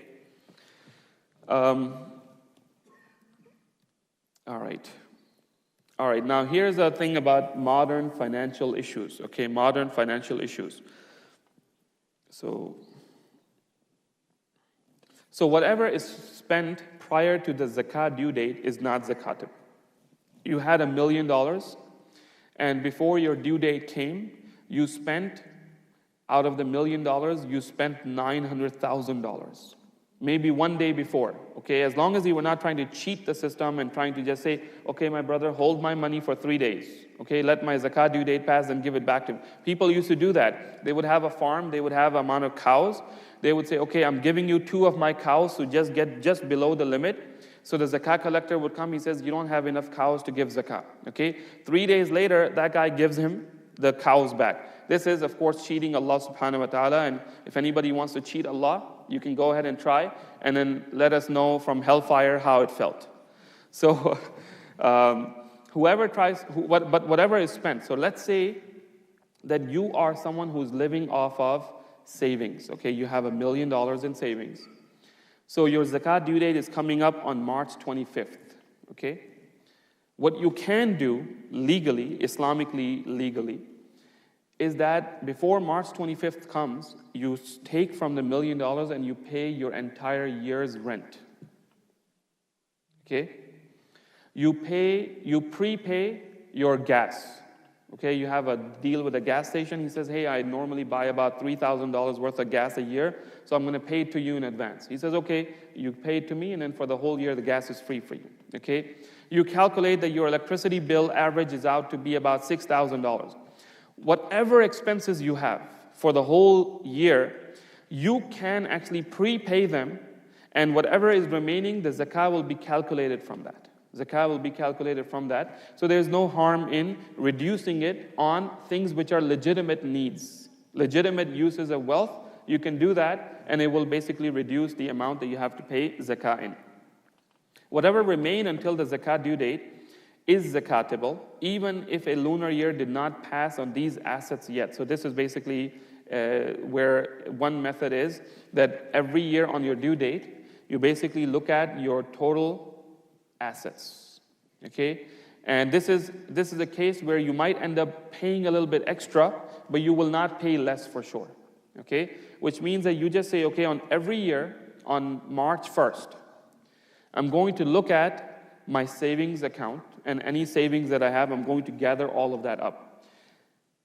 All right, now here's a thing about modern financial issues, okay? Modern financial issues. So whatever is spent prior to the zakah due date is not zakatable. You had $1 million, and before your due date came, you spent, out of the $1 million, you spent $900,000. Maybe one day before, okay? As long as you were not trying to cheat the system and trying to just say, okay, my brother, hold my money for 3 days. Okay, let my zakah due date pass and give it back to me. People used to do that. They would have a farm, they would have an amount of cows. They would say, okay, I'm giving you 2 of my cows to just get just below the limit. So the zakah collector would come, he says, you don't have enough cows to give zakah. Okay, 3 days later, that guy gives him the cows back. This is, of course, cheating Allah subhanahu wa ta'ala. And if anybody wants to cheat Allah, you can go ahead and try, and then let us know from hellfire how it felt. So whoever tries, but whatever is spent. So let's say that you are someone who's living off of savings. Okay, you have $1 million in savings. So your zakah due date is coming up on March 25th. Okay, what you can do legally, Islamically legally, is that before March 25th comes, you take from the $1 million and you pay your entire year's rent. Okay? You prepay your gas. Okay, you have a deal with a gas station. He says, hey, I normally buy about $3,000 worth of gas a year, so I'm going to pay it to you in advance. He says, okay, you pay it to me, and then for the whole year, the gas is free for you. Okay? You calculate that your electricity bill averages out to be about $6,000. Whatever expenses you have for the whole year, you can actually prepay them, and whatever is remaining, the zakah will be calculated from that. Zakah will be calculated from that. So there's no harm in reducing it on things which are legitimate needs, legitimate uses of wealth, you can do that, and it will basically reduce the amount that you have to pay zakah in. Whatever remain until the zakat due date is zakatable, even if a lunar year did not pass on these assets yet. So this is basically where one method is that every year on your due date, you basically look at your total assets. Okay? And this is a case where you might end up paying a little bit extra, but you will not pay less for sure. Okay? Which means that you just say, okay, on every year, on March 1st, I'm going to look at my savings account, and any savings that I have, I'm going to gather all of that up.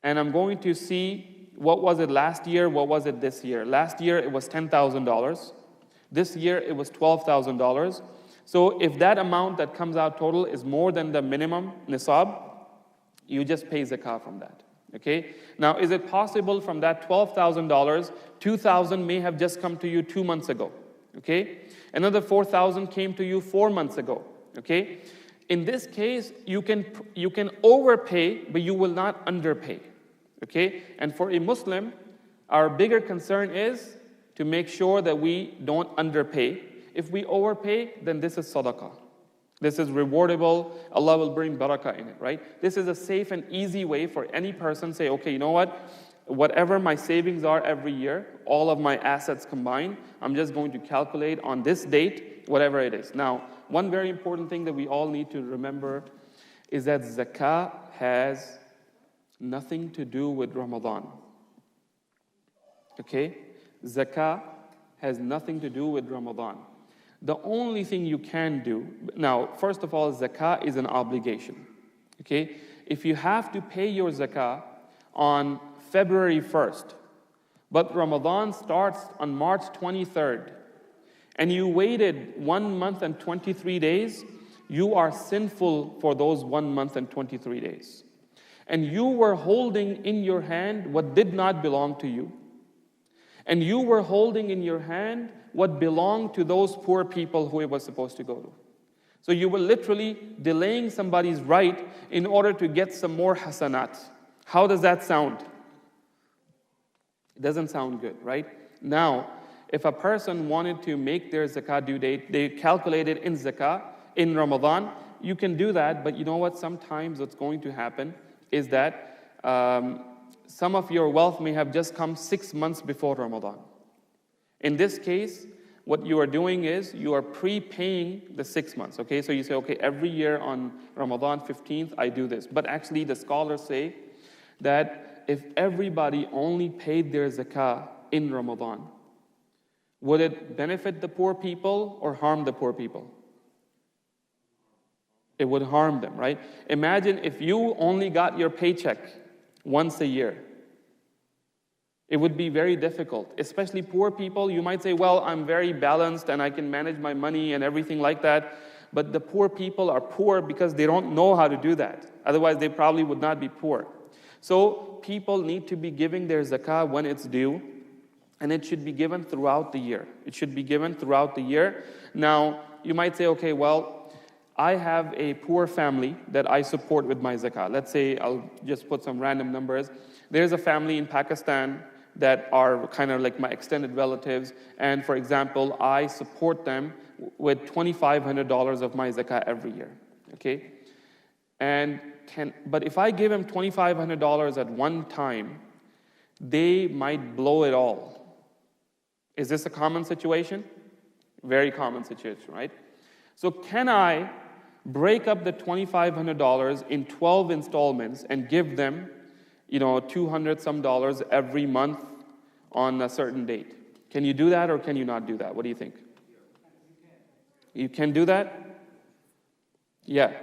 And I'm going to see what was it last year, what was it this year. Last year, it was $10,000. This year, it was $12,000. So if that amount that comes out total is more than the minimum nisab, you just pay zakah from that. Okay? Now, is it possible from that $12,000, $2,000 may have just come to you 2 months ago? Okay? Another $4,000 came to you 4 months ago. Okay? In this case, you can overpay, but you will not underpay. Okay? And for a Muslim, our bigger concern is to make sure that we don't underpay. If we overpay, then this is sadaqah. This is rewardable. Allah will bring barakah in it, right? This is a safe and easy way for any person to say, okay, you know what? Whatever my savings are every year, all of my assets combined, I'm just going to calculate on this date, whatever it is. Now, one very important thing that we all need to remember is that zakah has nothing to do with Ramadan. Okay? Zakah has nothing to do with Ramadan. The only thing you can do, now, first of all, zakah is an obligation. Okay? If you have to pay your zakah on February 1st, but Ramadan starts on March 23rd, and you waited 1 month and 23 days, you are sinful for those 1 month and 23 days. And you were holding in your hand what did not belong to you. And you were holding in your hand what belonged to those poor people who it was supposed to go to. So you were literally delaying somebody's right in order to get some more hasanat. How does that sound? It doesn't sound good, right? Now, if a person wanted to make their zakah due date, they calculate it in zakah, in Ramadan, you can do that, but you know what? Sometimes what's going to happen is that some of your wealth may have just come 6 months before Ramadan. In this case, what you are doing is you are prepaying the 6 months, okay? So you say, okay, every year on Ramadan 15th, I do this. But actually, the scholars say that if everybody only paid their zakah in Ramadan, would it benefit the poor people or harm the poor people? It would harm them, right? Imagine if you only got your paycheck once a year. It would be very difficult, especially poor people. You might say, well, I'm very balanced and I can manage my money and everything like that. But the poor people are poor because they don't know how to do that. Otherwise, they probably would not be poor. So people need to be giving their zakah when it's due. And it should be given throughout the year. It should be given throughout the year. Now, you might say, okay, well, I have a poor family that I support with my zakah. Let's say, I'll just put some random numbers. There's a family in Pakistan that are kind of like my extended relatives. And for example, I support them with $2,500 of my zakah every year. Okay? But if I give them $2,500 at one time, they might blow it all. Is this a common situation? Very common situation, right? So can I break up the $2,500 in 12 installments and give them, $200 some every month on a certain date? Can you do that or can you not do that? What do you think? You can do that? Yeah.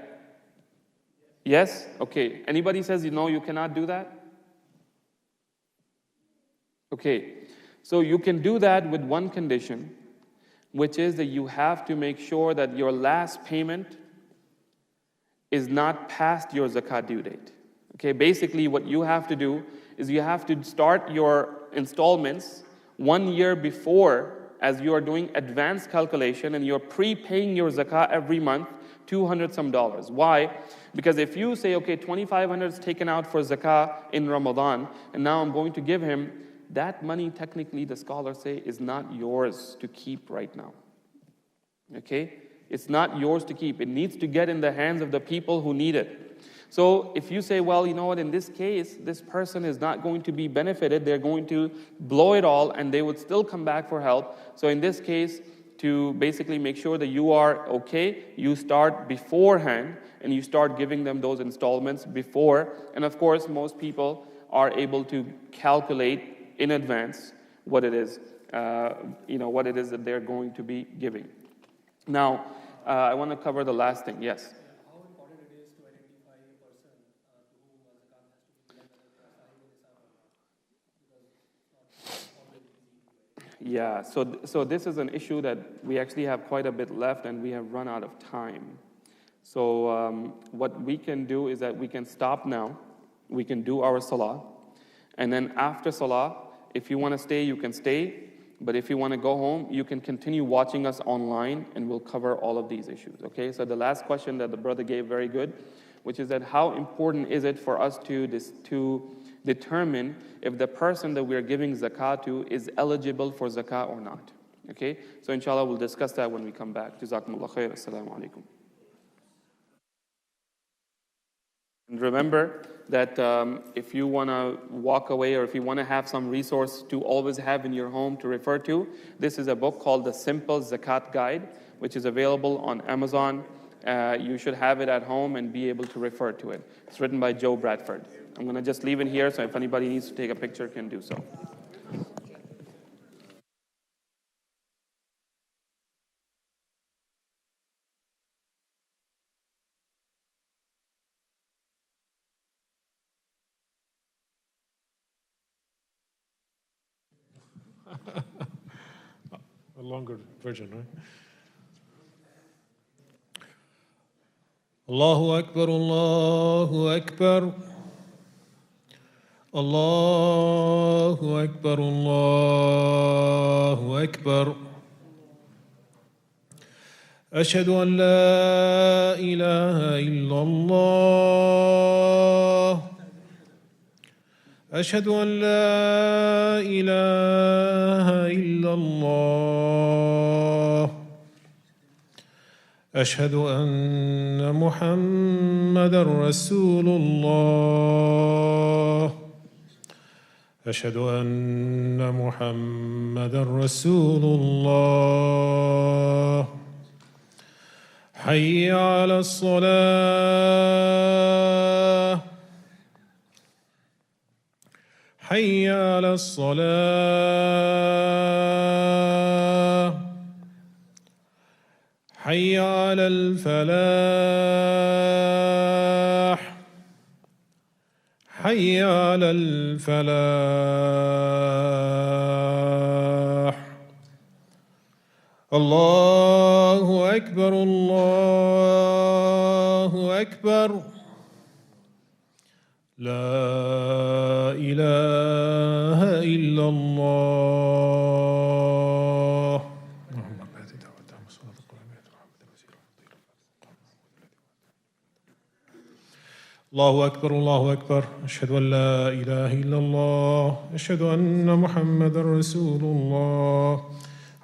Yes? Okay. Anybody says, you cannot do that? Okay. So you can do that with one condition, which is that you have to make sure that your last payment is not past your zakat due date. Okay, basically what you have to do is you have to start your installments 1 year before, as you are doing advanced calculation and you're prepaying your zakah every month, $200 some. Why? Because if you say, okay, $2,500 is taken out for zakah in Ramadan, and now I'm going to give him that money technically, the scholars say, is not yours to keep right now. Okay? It's not yours to keep. It needs to get in the hands of the people who need it. So if you say, well, you know what, in this case, this person is not going to be benefited, they're going to blow it all and they would still come back for help. So in this case, to basically make sure that you are okay, you start beforehand and you start giving them those installments before. And of course, most people are able to calculate in advance what it is, what it is that they're going to be giving. Now, I want to cover the last thing. Yes.
How important it is to identify a person to whom zakat has to be given, whether they are sahib or nisab or not, because it's not always easy to
Yeah, so this is an issue that we actually have quite a bit left and we have run out of time. So what we can do is that we can stop now, we can do our salah, and then after salah, if you want to stay, you can stay. But if you want to go home, you can continue watching us online and we'll cover all of these issues, okay? So the last question that the brother gave, very good, which is that how important is it for us to determine if the person that we're giving zakah to is eligible for zakah or not, okay? So inshallah, we'll discuss that when we come back. Jazakumullah khair. Assalamu alaikum. And remember that if you want to walk away or if you want to have some resource to always have in your home to refer to, this is a book called The Simple Zakat Guide, which is available on Amazon. You should have it at home and be able to refer to it. It's written by Joe Bradford. I'm going to just leave it here, so if anybody needs to take a picture, can do so.
A longer version, right? Allahu Akbar, Allahu Akbar. Allahu Akbar, Allahu Akbar. أشهد أن لا إله إلا الله. أشهد أن لا إله إلا الله. أشهد أن محمدًا رسول الله. أشهد أن محمدًا رسول الله. حي على الصلاة. حي على الصلاة. حي على الفلاح. حي على الفلاح. الله أكبر، الله أكبر. لا إله إلا الله. الله أكبر، الله أكبر. أشهد أن لا إله إلا الله. أشهد أن محمدا رسول الله.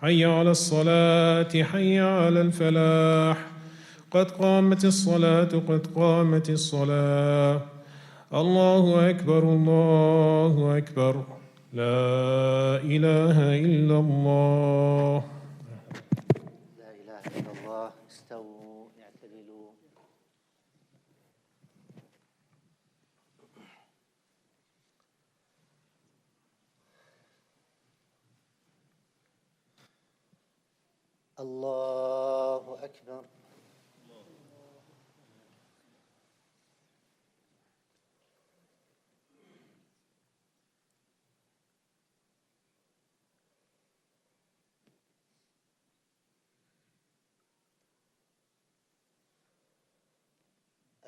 حي على الصلاة، حي على الفلاح. قد قامت الصلاة، قد قامت الصلاة. الله أكبر، الله أكبر. لا إله إلا الله.
لا إله إلا الله. استووا اعتدلوا. الله أكبر.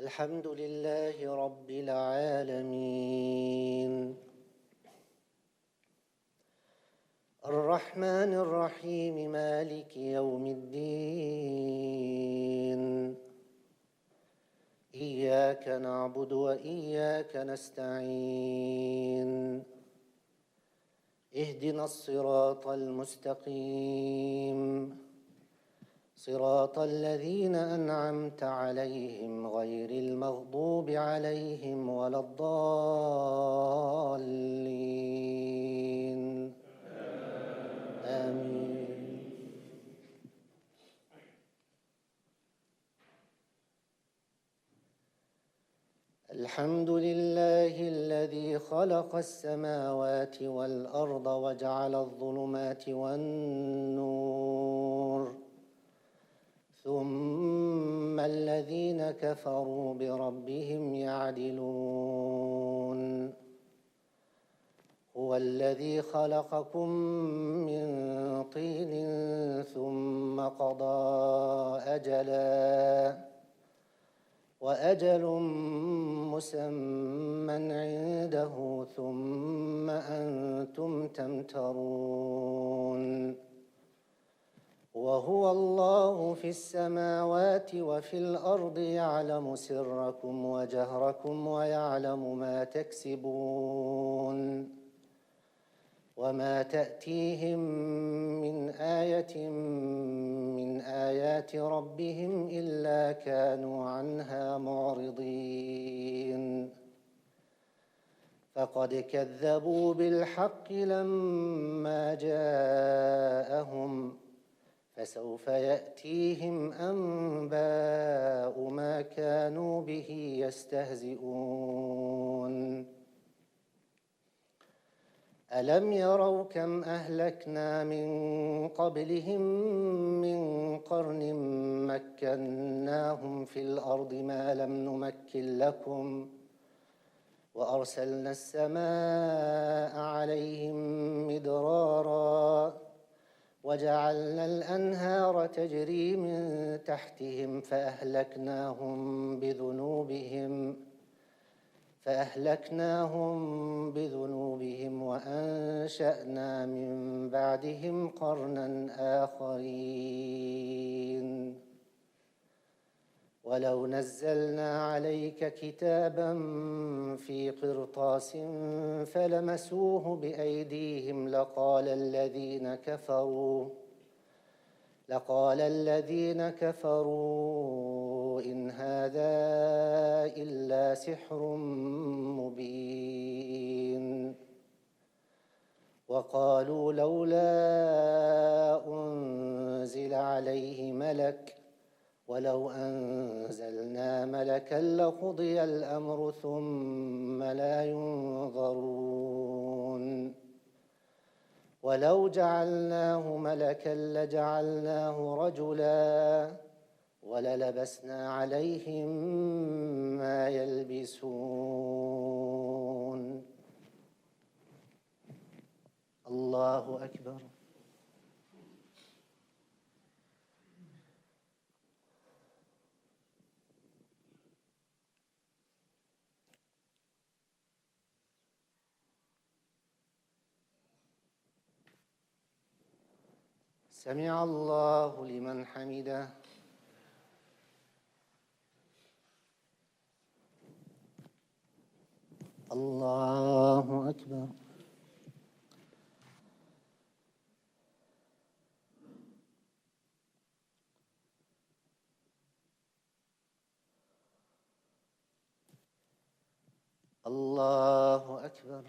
الحمد لله رب العالمين الرحمن الرحيم مالك يوم الدين إياك نعبد وإياك نستعين اهدنا الصراط المستقيم صراط الذين أنعمت عليهم غير المغضوب عليهم ولا الضالين آمين. الحمد لله الذي خلق السماوات والأرض وجعل الظلمات والنور ثم الذين كفروا بربهم يعدلون هو الذي خلقكم من طين ثم قضى أجلا وأجل مسمى عنده ثم أنتم تمترون وهو الله في السماوات وفي الأرض يعلم سركم وجهركم ويعلم ما تكسبون وما تأتيهم من آية من آيات ربهم إلا كانوا عنها معرضين فقد كذبوا بالحق لما جاءهم فسوف يأتيهم أنباء ما كانوا به يستهزئون ألم يروا كم أهلكنا من قبلهم من قرن مكناهم في الأرض ما لم نمكن لكم وأرسلنا السماء عليهم مدرارا وجعلنا الأنهار تجري من تحتهم فأهلكناهم بذنوبهم وأنشأنا من بعدهم قرنا آخرين ولو نزلنا عليك كتابا في قرطاس فلمسوه بأيديهم لقال الذين كفروا إن هذا إلا سحر مبين وقالوا لولا أنزل عليه ملك ولو أنزلنا ملكا لقضي الأمر ثم لا ينظرون ولو جعلناه ملكا لجعلناه رجلا وللبسنا عليهم ما يلبسون. الله أكبر. سمع الله لمن حمده. الله أكبر. الله أكبر.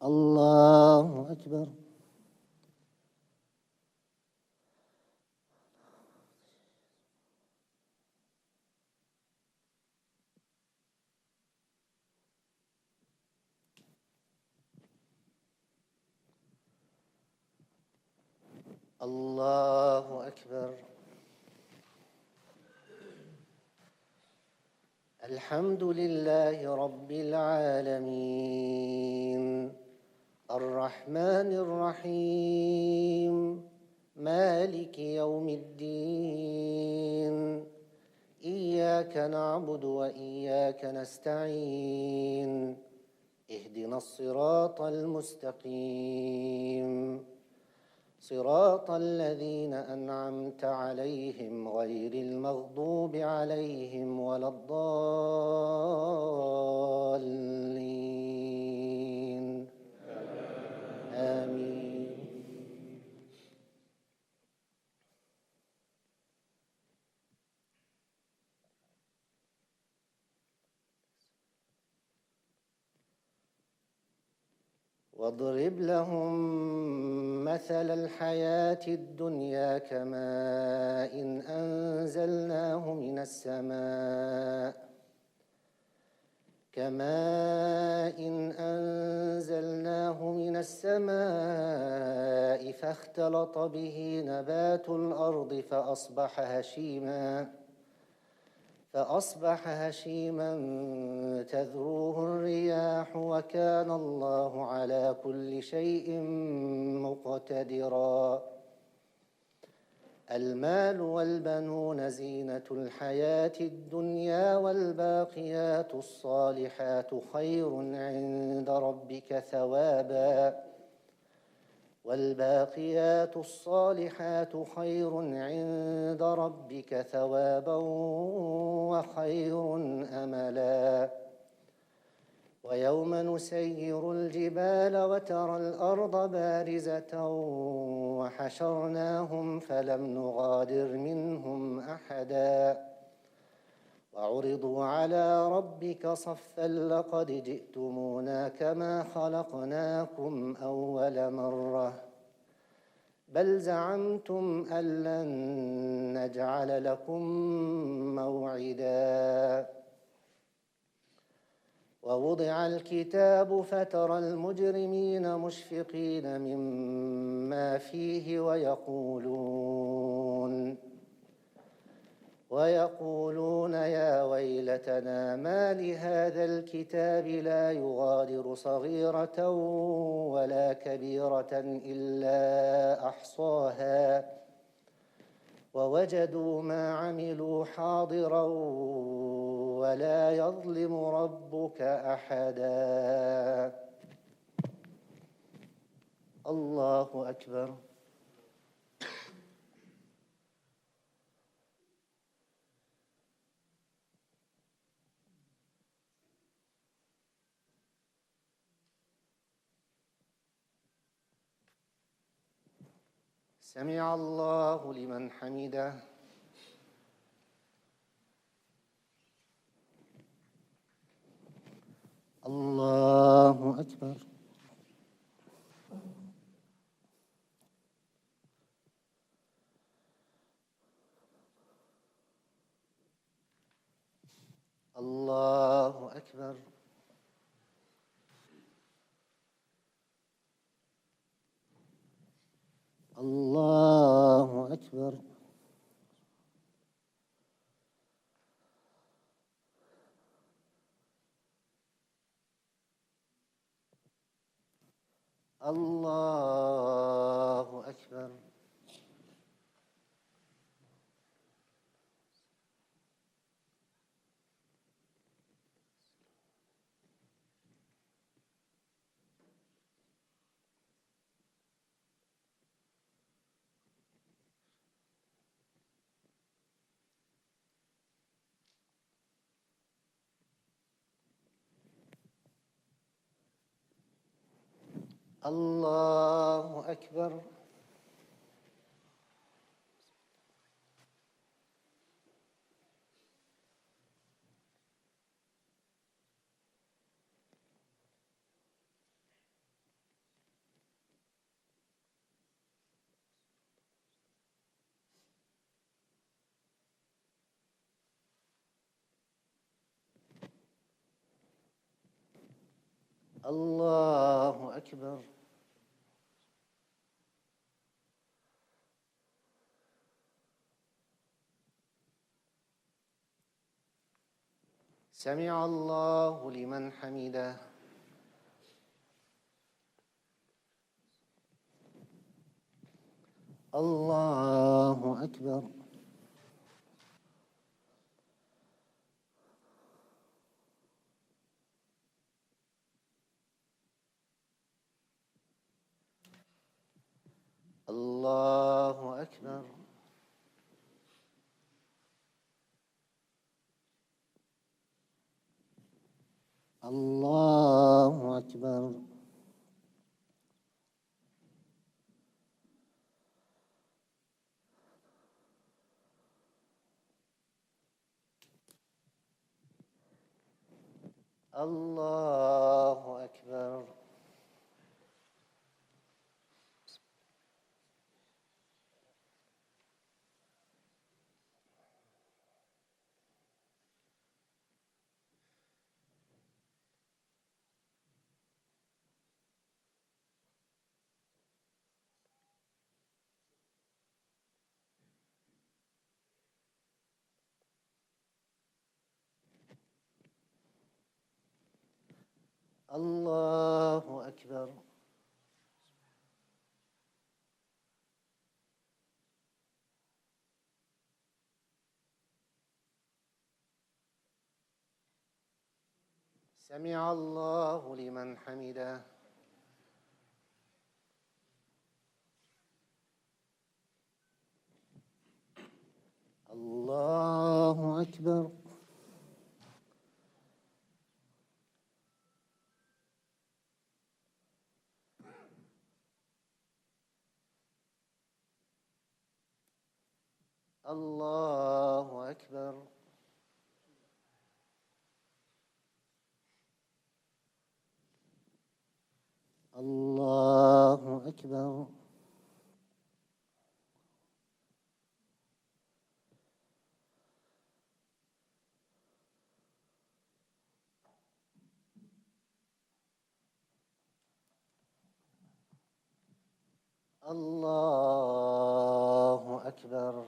الله أكبر. الله أكبر. الحمد لله رب العالمين الرحمن الرحيم مالك يوم الدين إياك نعبد وإياك نستعين اهدنا الصراط المستقيم صراط الذين أنعمت عليهم غير المغضوب عليهم ولا الضالين آمين. واضرب لهم مثل الحياة الدنيا كماء أنزلناه من السماء فاختلط به نبات الأرض فأصبح هشيما تذروه الرياح وكان الله على كل شيء مقتدرا. المال والبنون زينة الحياة الدنيا والباقيات الصالحات خير عند ربك ثوابا وخير أملا. ويوم نسير الجبال وترى الأرض بارزة وحشرناهم فلم نغادر منهم أحدا وعرضوا على ربك صفا لقد جئتمونا كما خلقناكم أول مرة بل زعمتم أن لن نجعل لكم موعدا. ووضع الكتاب فترى المجرمين مشفقين مما فيه ويقولون يا ويلتنا ما لهذا الكتاب لا يغادر صغيرة ولا كبيرة إلا أحصاها ووجدوا ما عملوا حاضرا ولا يظلم ربك أحدا. الله أكبر. سمع الله لمن حمده. الله أكبر. الله أكبر. الله أكبر. الله أكبر. الله أكبر. الله أكبر. سمع الله لمن حمده. الله أكبر. الله الله أكبر. الله أكبر. الله أكبر. سمع الله لمن حمده. الله أكبر. الله أكبر. الله أكبر. الله أكبر.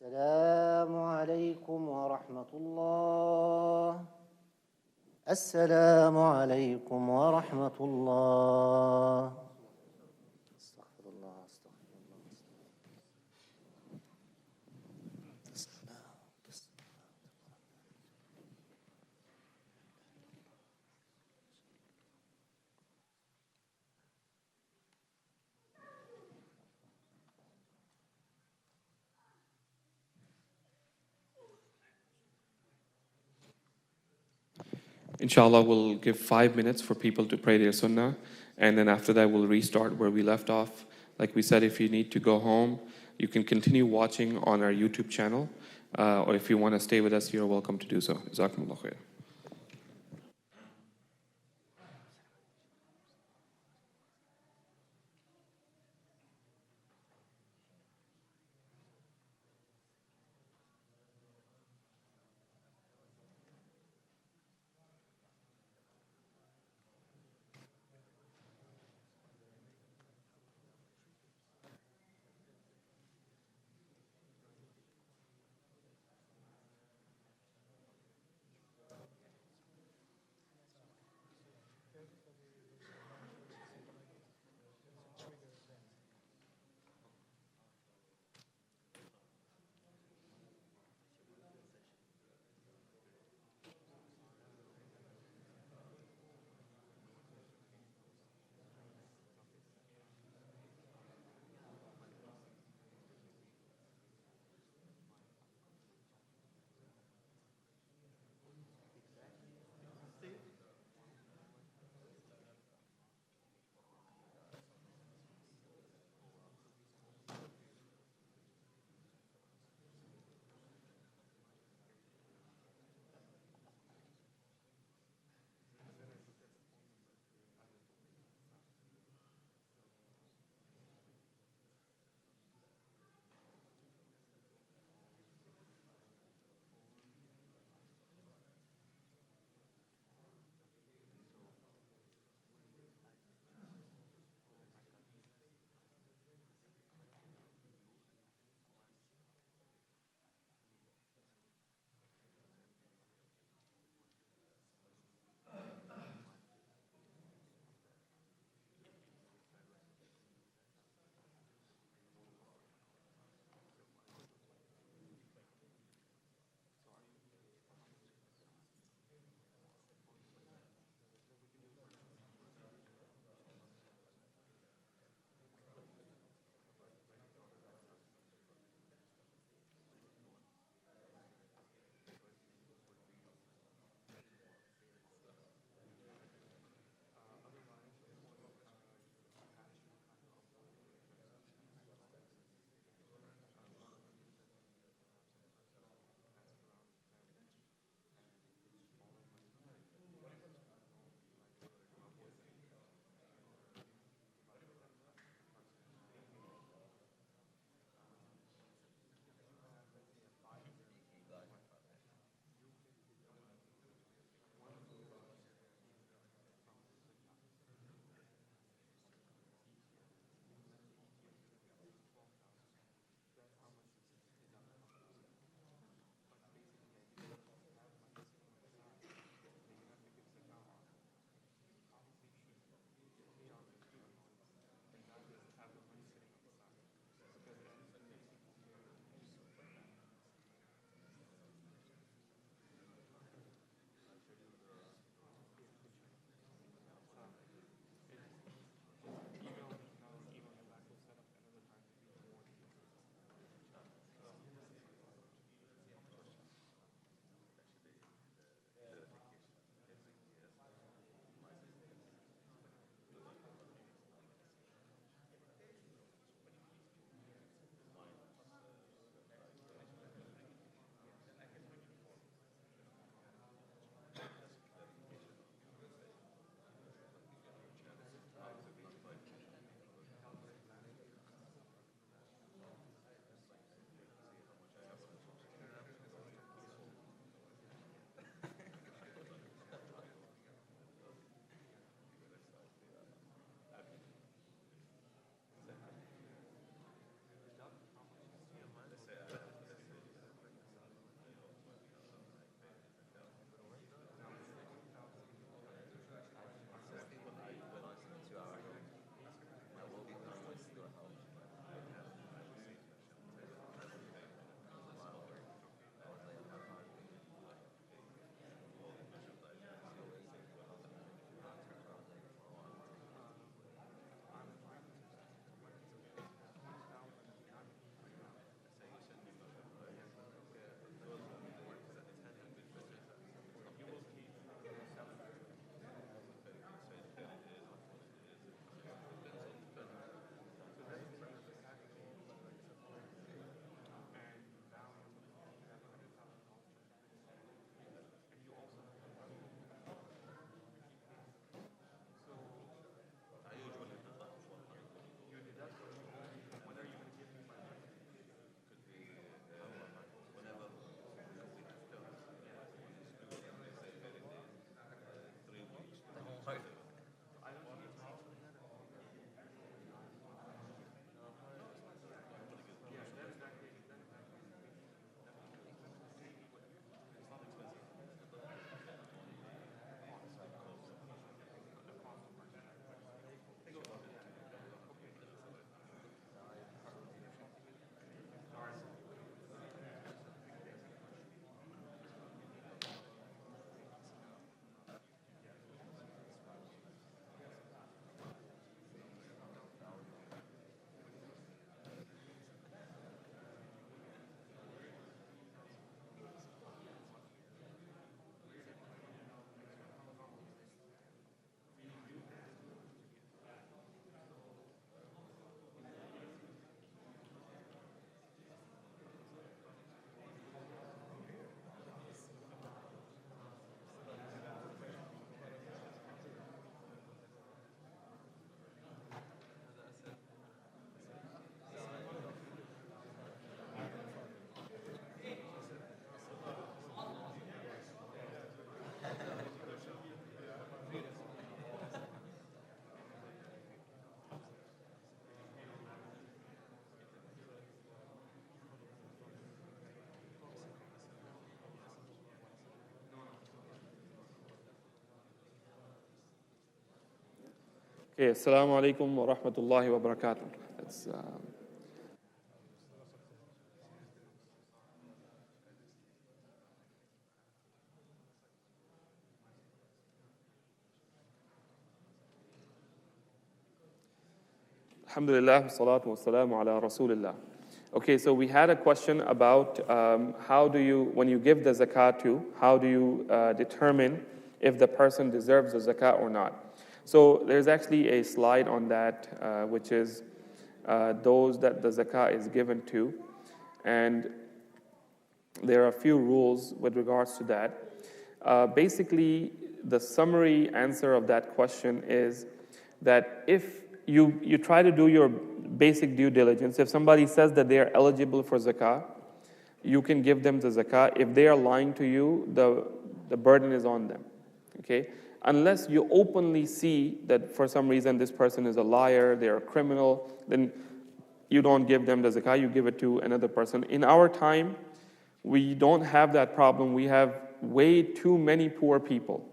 السلام عليكم ورحمة الله. السلام عليكم ورحمة الله. استغفر الله استغفر الله.
Inshallah, we'll give 5 minutes for people to pray their sunnah, and then after that, we'll restart where we left off. Like we said, if you need to go home, you can continue watching on our YouTube channel, or if you want to stay with us, you're welcome to do so. Jazakumullah khair. Okay, assalamu alaikum wa rahmatullahi wa barakatuh. That's, Alhamdulillah, salatu wa salamu ala rasulillah. Okay, so we had a question about how do you, when you give the zakat to, how do you determine if the person deserves the zakat or not? So there's actually a slide on that, which is those that the zakat is given to. And there are a few rules with regards to that. Basically, the summary answer of that question is that if you try to do your basic due diligence, if somebody says that they are eligible for zakah, you can give them the zakah. If they are lying to you, the burden is on them. Okay? Unless you openly see that for some reason this person is a liar, they are a criminal, then you don't give them the zakah, you give it to another person. In our time, we don't have that problem. We have way too many poor people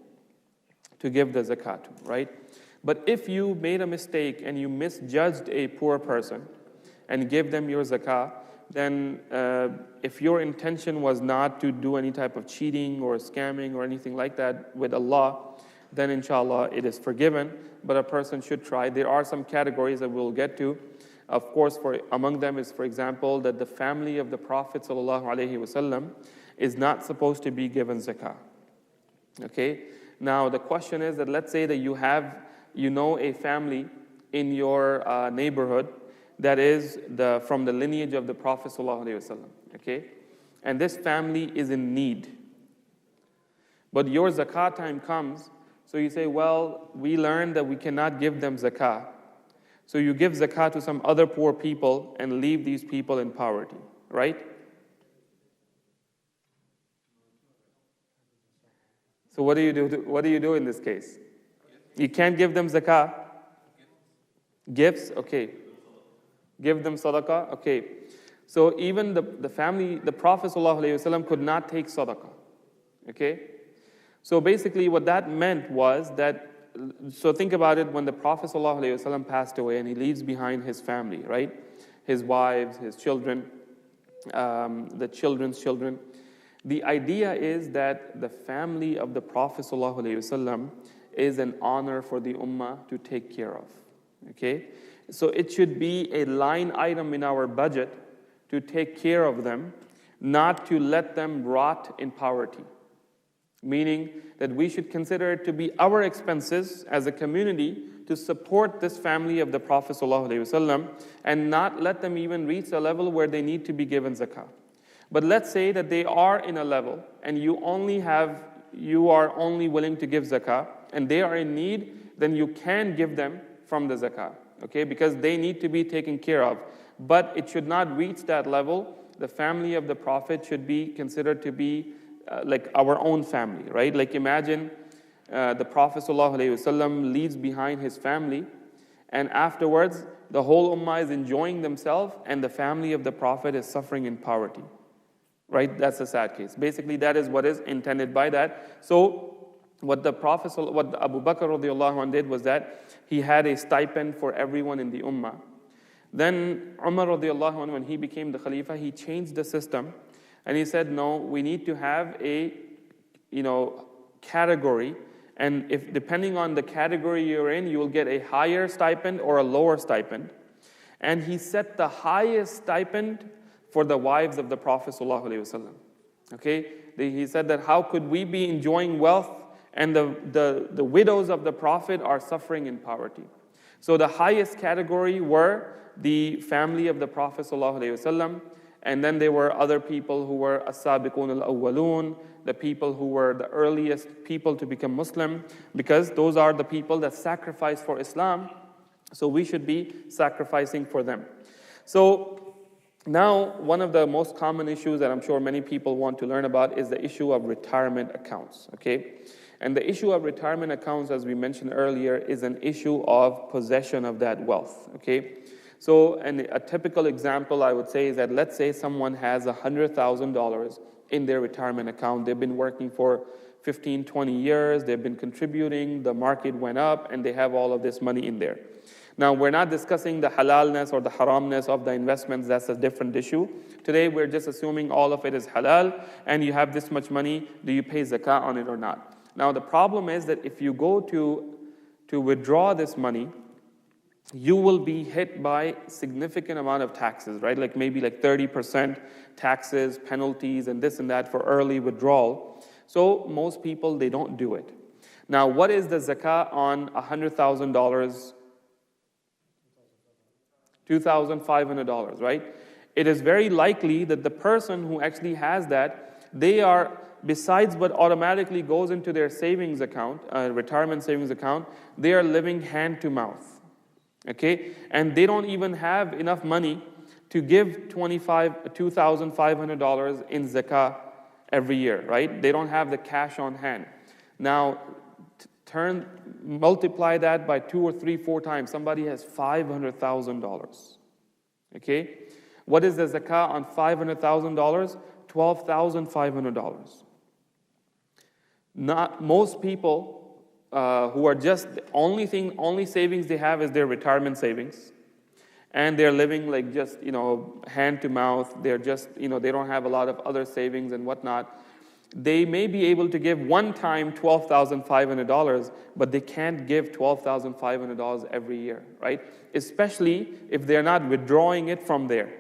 to give the zakat to, right? But if you made a mistake and you misjudged a poor person and gave them your zakah, then if your intention was not to do any type of cheating or scamming or anything like that with Allah, then inshallah it is forgiven, but a person should try. There are some categories that we'll get to. Of course, among them is, for example, that the family of the Prophet ﷺ is not supposed to be given zakah. Okay? Now, the question is that let's say that you know a family in your neighborhood that is from the lineage of the Prophet ﷺ, okay? And this family is in need. But your zakah time comes, so you say, well, we learned that we cannot give them zakah. So you give zakah to some other poor people and leave these people in poverty, right? So what do you do? What do you do in this case? You can't give them zakah. Gifts, okay. Give them sadaqah, okay. So even the family, the Prophet ﷺ could not take sadaqah, okay. So basically what that meant was that, so think about it, when the Prophet ﷺ passed away and he leaves behind his family, right? His wives, his children, the children's children. The idea is that the family of the Prophet ﷺ is an honor for the ummah to take care of, okay? So it should be a line item in our budget to take care of them, not to let them rot in poverty. Meaning that we should consider it to be our expenses as a community to support this family of the Prophet ﷺ and not let them even reach a level where they need to be given zakah. But let's say that they are in a level and you are only willing to give zakah and they are in need, then you can give them from the zakah, okay? Because they need to be taken care of. But it should not reach that level. The family of the Prophet should be considered to be like our own family, right? Like imagine the Prophet ﷺ leaves behind his family and afterwards the whole ummah is enjoying themselves and the family of the Prophet is suffering in poverty, right? That's a sad case. Basically that is what is intended by that. So what Abu Bakr radiallahu anh did was that he had a stipend for everyone in the ummah. Then Umar radiallahu anh, when he became the Khalifa, he changed the system. And he said, no, we need to have a, category. And if depending on the category you're in, you will get a higher stipend or a lower stipend. And he set the highest stipend for the wives of the Prophet ﷺ. Okay? He said that how could we be enjoying wealth and the widows of the Prophet are suffering in poverty? So the highest category were the family of the Prophet ﷺ. And then there were other people who were as-sabiqun al-awwalun, the people who were the earliest people to become Muslim, because those are the people that sacrificed for Islam. So we should be sacrificing for them. So now one of the most common issues that I'm sure many people want to learn about is the issue of retirement accounts, okay? And the issue of retirement accounts, as we mentioned earlier, is an issue of possession of that wealth, okay? So, and a typical example I would say is that let's say someone has $100,000 in their retirement account. They've been working for 15, 20 years. They've been contributing, the market went up, and they have all of this money in there. Now, we're not discussing the halalness or the haramness of the investments. That's a different issue. Today, we're just assuming all of it is halal, and you have this much money. Do you pay zakah on it or not? Now, the problem is that if you go to withdraw this money, you will be hit by significant amount of taxes, right? Like maybe like 30% taxes, penalties, and this and that for early withdrawal. So most people, they don't do it. Now, what is the zakah on $100,000? $2,500, right? It is very likely that the person who actually has that, they are, besides what automatically goes into their savings account, retirement savings account, they are living hand to mouth, okay? And they don't even have enough money to give $2,500 in zakah every year, right? They don't have the cash on hand. Now, multiply that by 2 or 3, 4 times. Somebody has $500,000. Okay? What is the zakah on $500,000? $12,500. Not most people who are just only savings they have is their retirement savings, and they're living like just hand to mouth. They're just they don't have a lot of other savings and whatnot. They may be able to give one time $12,500, but they can't give $12,500 every year, right? Especially if they're not withdrawing it from there.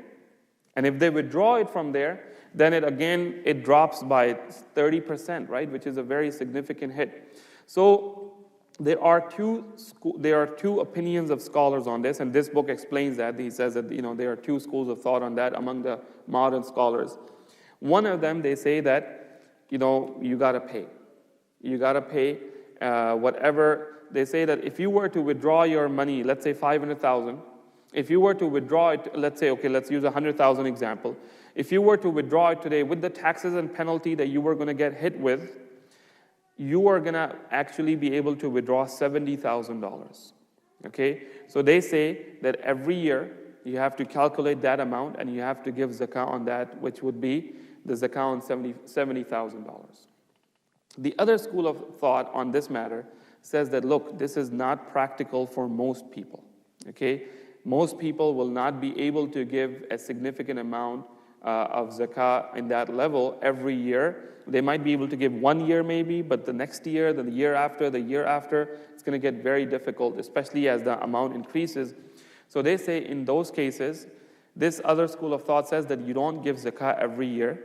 And if they withdraw it from there, then it drops by 30%, right? Which is a very significant hit. So there are two opinions of scholars on this, and this book explains that. He says that there are 2 schools of thought on that among the modern scholars. One of them, they say that you gotta pay. You gotta pay whatever. They say that if you were to withdraw your money, let's say $500,000, if you were to withdraw it, let's use a $100,000 example. If you were to withdraw it today with the taxes and penalty that you were going to get hit with, you are going to actually be able to withdraw $70,000. Okay? So they say that every year you have to calculate that amount and you have to give zakah on that, which would be the zakah on $70,000. The other school of thought on this matter says that, look, this is not practical for most people. Okay? Most people will not be able to give a significant amount of zakah in that level every year. They might be able to give 1 year maybe, but the next year, then the year after, it's going to get very difficult, especially as the amount increases. So they say in those cases, this other school of thought says that you don't give zakah every year.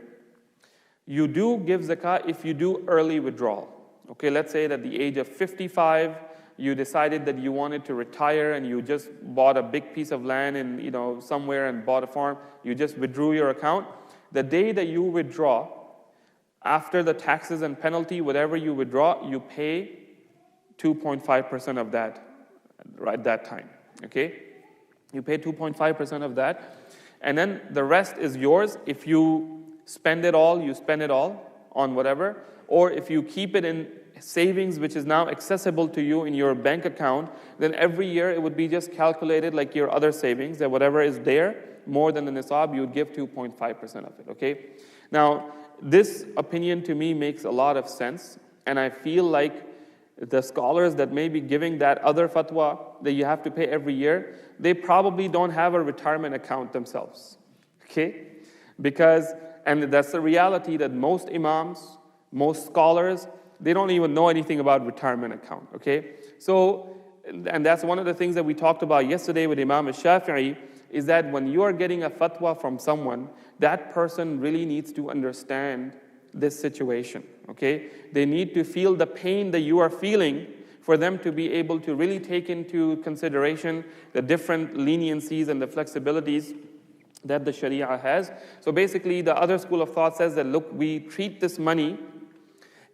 You do give zakah if you do early withdrawal. Okay, let's say that at the age of 55, you decided that you wanted to retire and you just bought a big piece of land in somewhere and bought a farm. You just withdrew your account. The day that you withdraw, after the taxes and penalty, whatever you withdraw, you pay 2.5% of that right that time. Okay? You pay 2.5% of that. And then the rest is yours. If you spend it all, you spend it all on whatever. Or if you keep it in savings, which is now accessible to you in your bank account, then every year it would be just calculated like your other savings, that whatever is there, more than the nisab, you would give 2.5% of it, okay? Now, this opinion to me makes a lot of sense, and I feel like the scholars that may be giving that other fatwa that you have to pay every year, they probably don't have a retirement account themselves, okay? And that's the reality that most imams, most scholars, they don't even know anything about retirement account, okay? So, and that's one of the things that we talked about yesterday with Imam Shafi'i, is that when you are getting a fatwa from someone, that person really needs to understand this situation, okay? They need to feel the pain that you are feeling for them to be able to really take into consideration the different leniencies and the flexibilities that the Sharia has. So basically, the other school of thought says that, look, we treat this money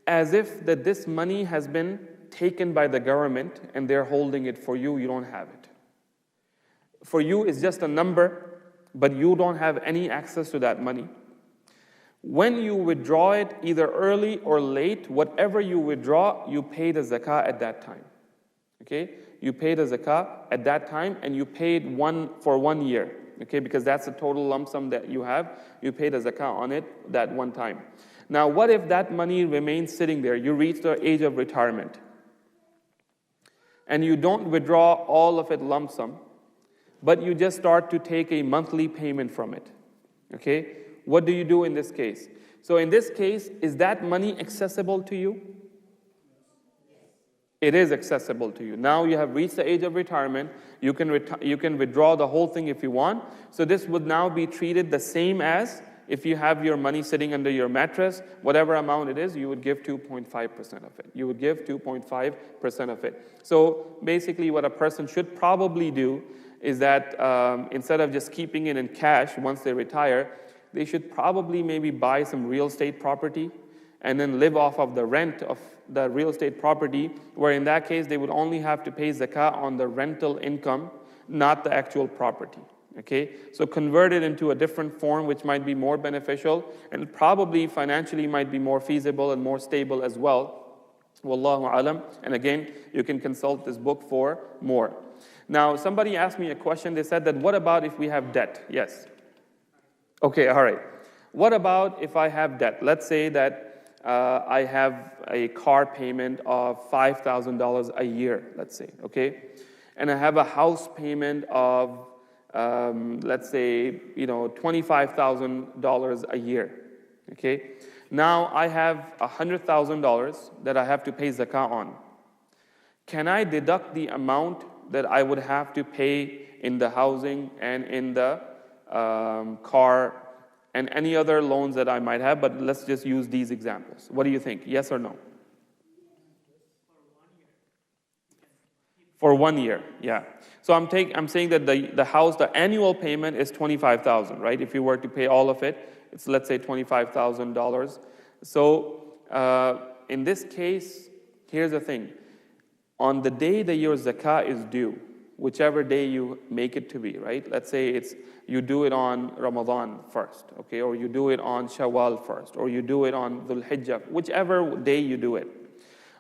as if that this money has been taken by the government and they're holding it for you, you don't have it. For you, it's just a number, but you don't have any access to that money. When you withdraw it, either early or late, whatever you withdraw, you pay the zakah at that time. Okay? You pay the zakah at that time, and you paid for 1 year. okay? Because that's the total lump sum that you have. You pay the zakah on it that one time. Now, what if that money remains sitting there? You reach the age of retirement, and you don't withdraw all of it lump sum, but you just start to take a monthly payment from it, okay? What do you do in this case? So in this case, is that money accessible to you? It is accessible to you. Now you have reached the age of retirement. You can withdraw the whole thing if you want. So this would now be treated the same as if you have your money sitting under your mattress, whatever amount it is, you would give 2.5% of it. You would give 2.5% of it. So basically what a person should probably do is that instead of just keeping it in cash once they retire, they should probably maybe buy some real estate property and then live off of the rent of the real estate property, where in that case they would only have to pay zakah on the rental income, not the actual property. Okay, so convert it into a different form which might be more beneficial and probably financially might be more feasible and more stable as well. Wallahu alam. And again, you can consult this book for more. Now, somebody asked me a question. They said that, what about if we have debt? Yes. Okay, all right. What about if I have debt? Let's say that I have a car payment of $5,000 a year, let's say, okay? And I have a house payment of let's say, $25,000 a year, okay? Now I have $100,000 that I have to pay zakah on. Can I deduct the amount that I would have to pay in the housing and in the car and any other loans that I might have? But let's just use these examples. What do you think? Yes or no? For 1 year, yeah. So I'm saying that the house, the annual payment is $25,000, right? If you were to pay all of it, it's, let's say, $25,000. So in this case, here's the thing. On the day that your zakah is due, whichever day you make it to be, right? Let's say you do it on Ramadan first, okay? Or you do it on Shawwal first, or you do it on Dhul Hijjah, whichever day you do it.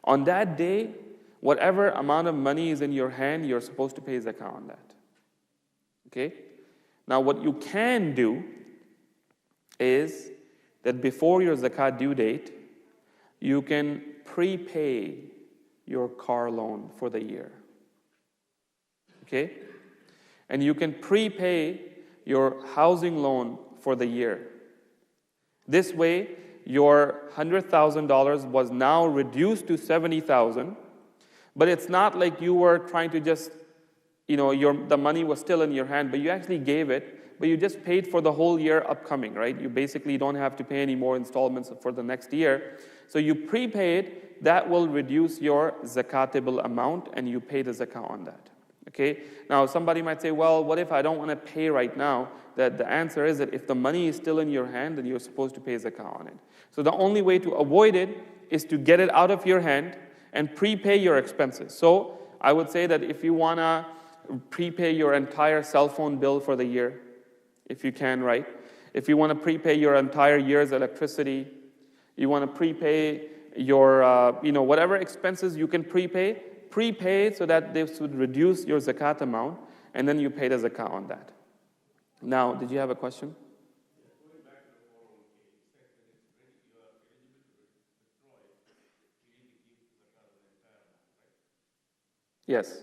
On that day, whatever amount of money is in your hand, you're supposed to pay zakah on that. Okay? Now, what you can do is that before your zakah due date, you can prepay your car loan for the year. Okay? And you can prepay your housing loan for the year. This way, your $100,000 was now reduced to $70,000. But it's not like you were trying to just, the money was still in your hand, but you actually gave it, but you just paid for the whole year upcoming, right? You basically don't have to pay any more installments for the next year. So you prepay it, that will reduce your zakatable amount, and you pay the zakah on that. Okay? Now, somebody might say, well, what if I don't want to pay right now? That the answer is that if the money is still in your hand, then you're supposed to pay zakah on it. So the only way to avoid it is to get it out of your hand and prepay your expenses. So I would say that if you want to prepay your entire cell phone bill for the year, if you can, right? If you want to prepay your entire year's electricity, you want to prepay your, whatever expenses you can prepay so that this would reduce your zakat amount, and then you pay the zakah on that. Now, did you have a question? Yes.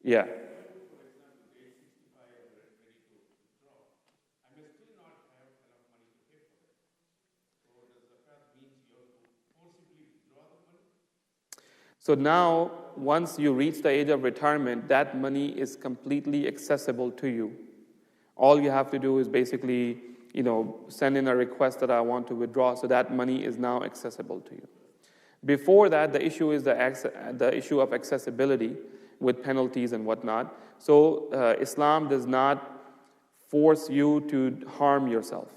Yeah. So now, once you reach the age of retirement, that money is completely accessible to you. All you have to do is basically, send in a request that I want to withdraw, so that money is now accessible to you. Before that, the issue is the issue of accessibility with penalties and whatnot. So Islam does not force you to harm yourself.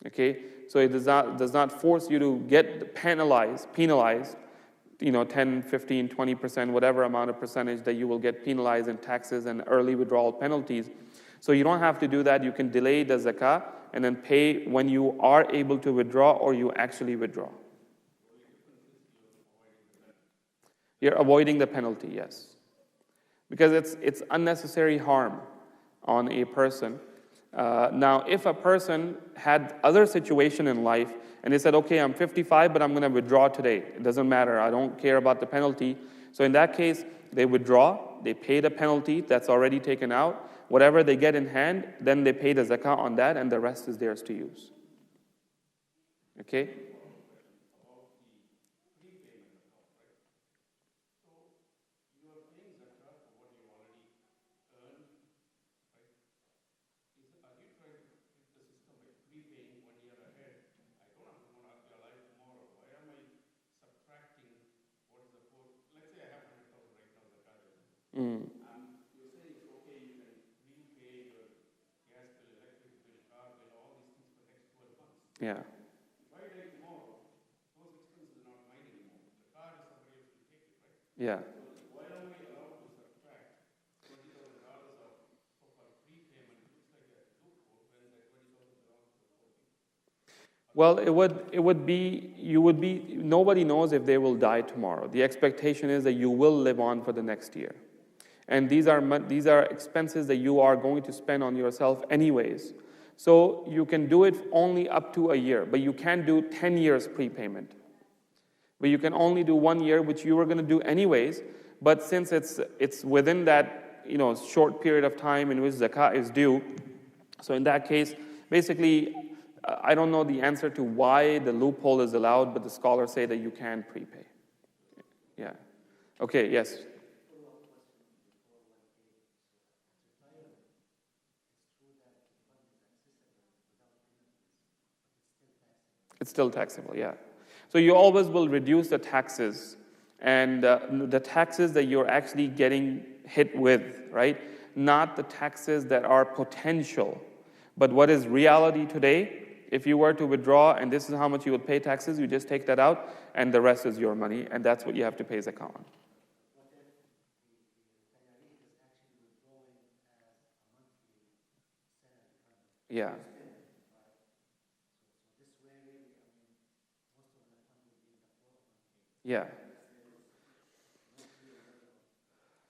Okay? So it does not force you to get penalized, 10, 15, 20%, whatever amount of percentage that you will get penalized in taxes and early withdrawal penalties. So you don't have to do that. You can delay the zakah and then pay when you are able to withdraw or you actually withdraw. You're avoiding the penalty, yes. Because it's unnecessary harm on a person. Now, if a person had other situation in life and they said, okay, I'm 55, but I'm going to withdraw today. It doesn't matter. I don't care about the penalty. So in that case, they withdraw. They pay the penalty that's already taken out. Whatever they get in hand, then they pay the zakah on that, and the rest is theirs to use. Okay? Mm. Yeah. Yeah. Well, nobody knows if they will die tomorrow. The expectation is that you will live on for the next year. And these are expenses that you are going to spend on yourself anyways. So you can do it only up to a year, but you can't do 10 years prepayment. But you can only do 1 year, which you were going to do anyways. But since it's within that short period of time in which zakah is due, so in that case, basically, I don't know the answer to why the loophole is allowed, but the scholars say that you can prepay. Yeah. Okay. Yes. It's still taxable, yeah. So you always will reduce the taxes and the taxes that you're actually getting hit with, right? Not the taxes that are potential, but what is reality today. If you were to withdraw and this is how much you would pay taxes, you just take that out and the rest is your money and that's what you have to pay zakah on. Yeah. Yeah.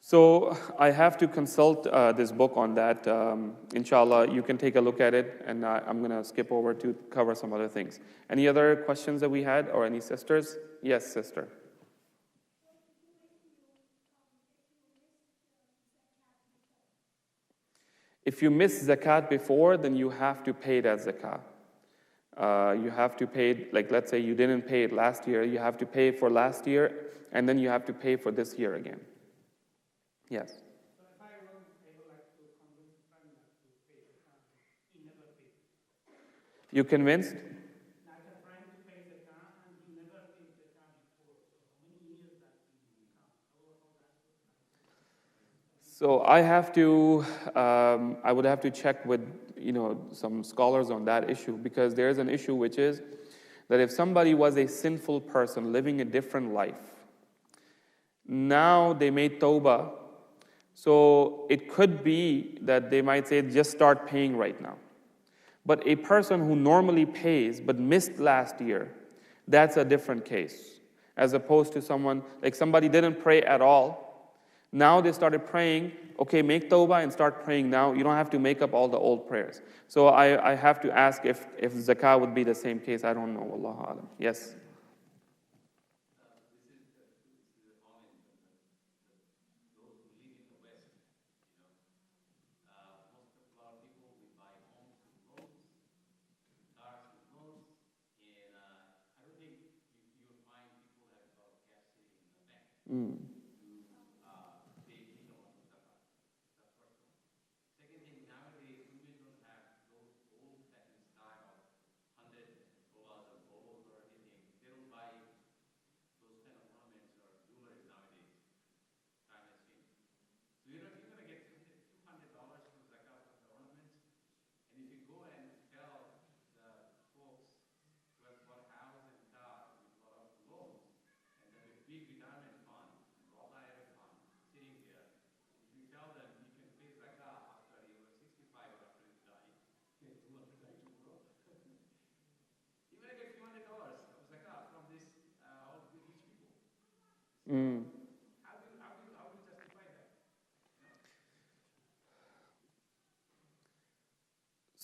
So I have to consult this book on that. Inshallah, you can take a look at it, and I'm going to skip over to cover some other things. Any other questions that we had, or any sisters? Yes, sister. If you miss zakat before, then you have to pay that zakat. You have to pay, like let's say you didn't pay it last year, you have to pay for last year, and then you have to pay for this year again. Yes.
So if I were able like to convince a friend not to pay zakah, he never paid.
You convinced?
Like a friend to pay zakah and he never paid zakah before. So how many years that will count? How that would
So I would have to check with some scholars on that issue, because there is an issue which is that if somebody was a sinful person living a different life, now they made tawbah, so it could be that they might say just start paying right now. But a person who normally pays but missed last year, that's a different case, as opposed to someone like somebody didn't pray at all. Now they started praying. Okay, make tawbah and start praying now. You don't have to make up all the old prayers. So I have to ask if zakah would be the same case. I don't know. Wallahu alam. Yes. Mm.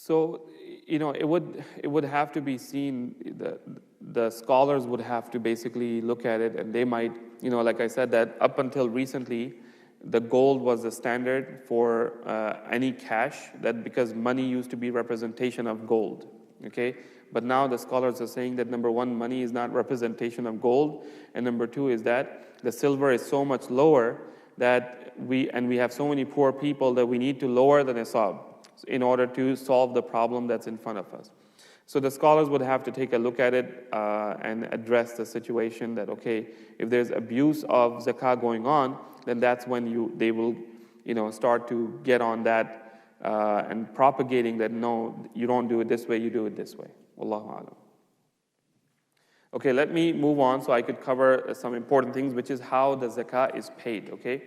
So, it would have to be seen. The scholars would have to basically look at it, and they might, like I said, that up until recently, the gold was the standard for any cash. That because money used to be representation of gold. Okay, but now the scholars are saying that number one, money is not representation of gold, and number two is that the silver is so much lower that we have so many poor people that we need to lower the nisab in order to solve the problem that's in front of us. So the scholars would have to take a look at it and address the situation that, okay, if there's abuse of zakah going on, then that's when they will start to get on that and propagating that, no, you don't do it this way, you do it this way. Wallahu a'lam. Okay, let me move on so I could cover some important things, which is how the zakah is paid, okay?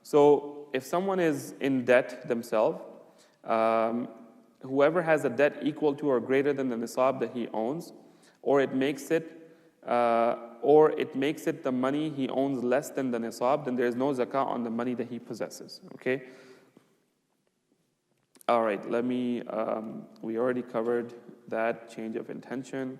So if someone is in debt themselves, whoever has a debt equal to or greater than the nisab that he owns, or it makes it the money he owns less than the nisab, then there is no zakah on the money that he possesses, okay? All right, we already covered that, change of intention.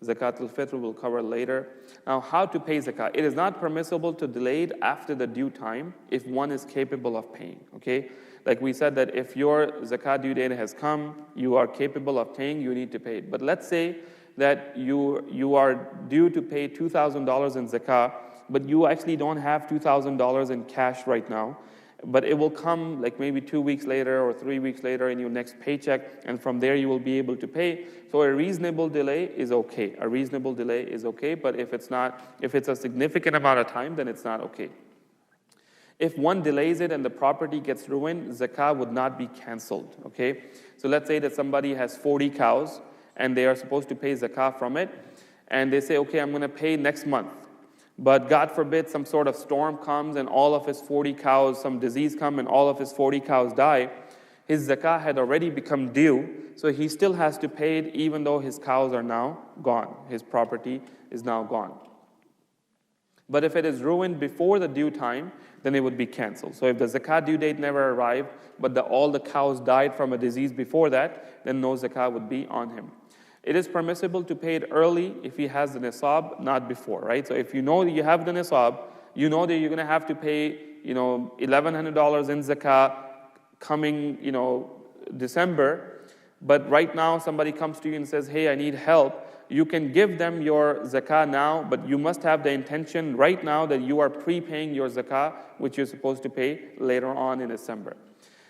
Zakat al-Fitr we'll cover later. Now, how to pay zakah? It is not permissible to delay it after the due time if one is capable of paying, okay? Like we said that if your zakah due date has come, you are capable of paying, you need to pay it. But let's say that you are due to pay $2,000 in zakah, but you actually don't have $2,000 in cash right now, but it will come like maybe 2 weeks later or 3 weeks later in your next paycheck, and from there you will be able to pay. So a reasonable delay is okay. A reasonable delay is okay, but if it's a significant amount of time, then it's not okay. If one delays it and the property gets ruined, zakah would not be canceled, okay? So let's say that somebody has 40 cows and they are supposed to pay zakah from it, and they say, okay, I'm going to pay next month. But God forbid some sort of storm comes and all of his 40 cows, some disease come and all of his 40 cows die. His zakah had already become due, so he still has to pay it even though his cows are now gone. His property is now gone. But if it is ruined before the due time, then it would be canceled. So if the zakah due date never arrived, but all the cows died from a disease before that, then no zakah would be on him. It is permissible to pay it early if he has the nisab, not before, right? So if you know that you have the nisab, you know that you're going to have to pay, $1,100 in zakah coming, December, but right now somebody comes to you and says, hey, I need help. You can give them your zakah now, but you must have the intention right now that you are prepaying your zakah, which you're supposed to pay later on in December.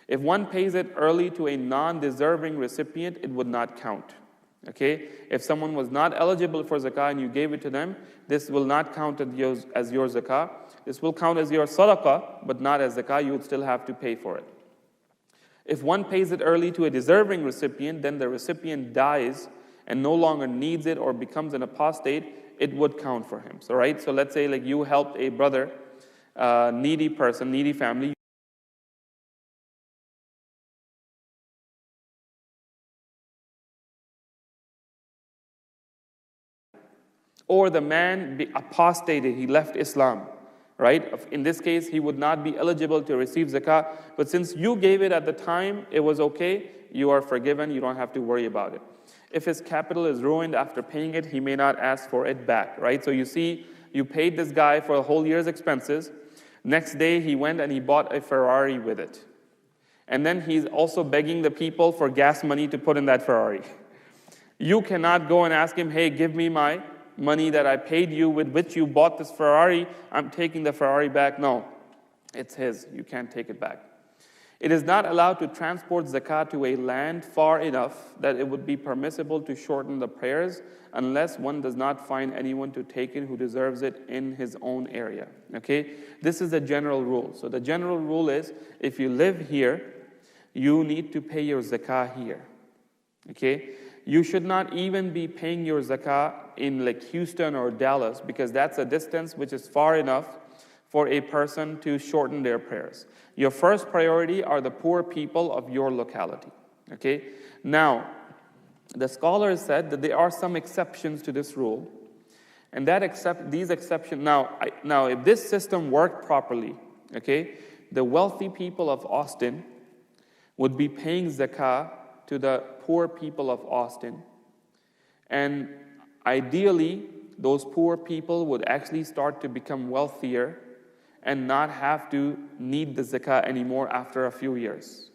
If one pays it early to a non-deserving recipient, it would not count. Okay, if someone was not eligible for zakah and you gave it to them, this will not count as your zakah. This will count as your sadaqah, but not as zakah. You would still have to pay for it. If one pays it early to a deserving recipient, then the recipient dies and no longer needs it or becomes an apostate, it would count for him. So let's say like you helped a brother, needy person, needy family. Or the man apostated, he left Islam, right? In this case, he would not be eligible to receive zakah. But since you gave it at the time, it was okay, you are forgiven, you don't have to worry about it. If his capital is ruined after paying it, he may not ask for it back, right? So you see, you paid this guy for a whole year's expenses. Next day, he went and he bought a Ferrari with it. And then he's also begging the people for gas money to put in that Ferrari. You cannot go and ask him, hey, give me my money that I paid you with which you bought this Ferrari, I'm taking the Ferrari back. No, it's his. You can't take it back. It is not allowed to transport zakah to a land far enough that it would be permissible to shorten the prayers unless one does not find anyone to take it who deserves it in his own area. Okay? This is the general rule. So the general rule is, if you live here, you need to pay your zakah here. Okay? You should not even be paying your zakah in like Houston or Dallas, because that's a distance which is far enough for a person to shorten their prayers. Your first priority are the poor people of your locality. Okay? Now, the scholars said that there are some exceptions to this rule, and these exceptions. Now, if this system worked properly, okay, the wealthy people of Austin would be paying zakah to the poor people of Austin. And ideally, those poor people would actually start to become wealthier and not have to need the zakah anymore after a few years.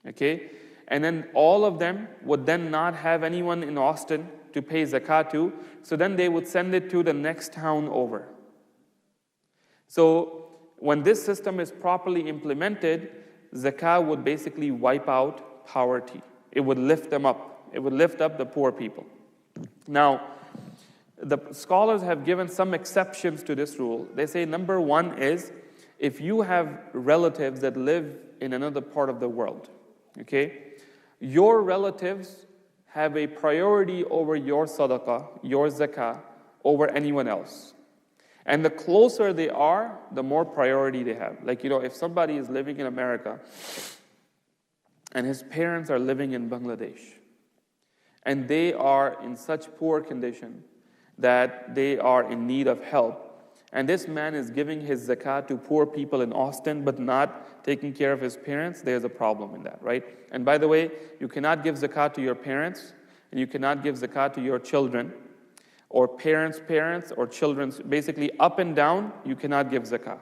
Okay? And then all of them would then not have anyone in Austin to pay zakah to, so then they would send it to the next town over. So when this system is properly implemented, zakah would basically wipe out poverty. It would lift them up. It would lift up the poor people. Now, the scholars have given some exceptions to this rule. They say number one is, if you have relatives that live in another part of the world, okay, your relatives have a priority over your sadaqah, your zakah, over anyone else. And the closer they are, the more priority they have. Like, if somebody is living in America and his parents are living in Bangladesh, and they are in such poor condition that they are in need of help, and this man is giving his zakah to poor people in Austin but not taking care of his parents, there's a problem in that, right? And by the way, you cannot give zakah to your parents, and you cannot give zakah to your children, or parents' or children's, basically up and down, you cannot give zakah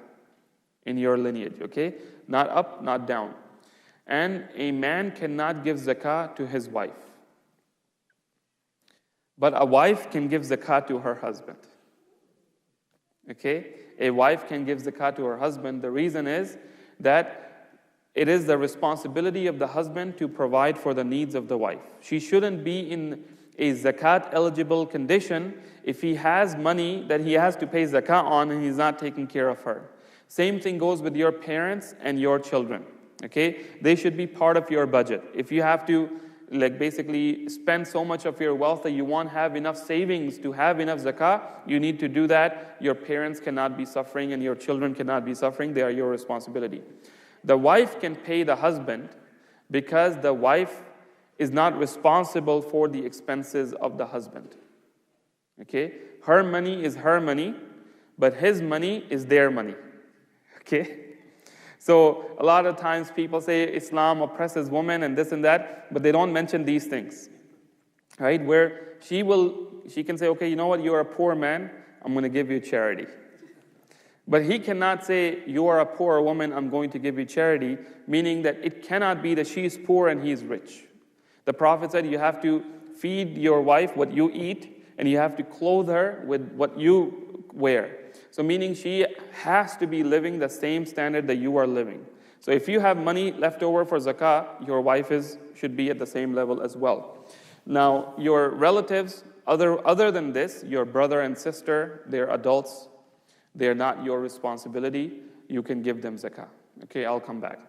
in your lineage, okay? Not up, not down. And a man cannot give zakah to his wife. But a wife can give zakah to her husband. Okay? A wife can give zakah to her husband. The reason is that it is the responsibility of the husband to provide for the needs of the wife. She shouldn't be in a zakat eligible condition if he has money that he has to pay zakah on and he's not taking care of her. Same thing goes with your parents and your children. Okay? They should be part of your budget. If you have to basically spend so much of your wealth that you won't have enough savings to have enough zakah, you need to do that. Your parents cannot be suffering and your children cannot be suffering. They are your responsibility. The wife can pay the husband because the wife is not responsible for the expenses of the husband. Okay? Her money is her money, but his money is their money. Okay? So a lot of times people say Islam oppresses women and this and that, but they don't mention these things, right? Where she can say, okay, you know what, you're a poor man, I'm going to give you charity. But he cannot say, you are a poor woman, I'm going to give you charity, meaning that it cannot be that she's poor and he's rich. The Prophet said you have to feed your wife what you eat, and you have to clothe her with what you wear. So meaning she has to be living the same standard that you are living. So if you have money left over for zakah, your wife should be at the same level as well. Now, your relatives, other than this, your brother and sister, they're adults. They're not your responsibility. You can give them zakah. Okay, I'll come back.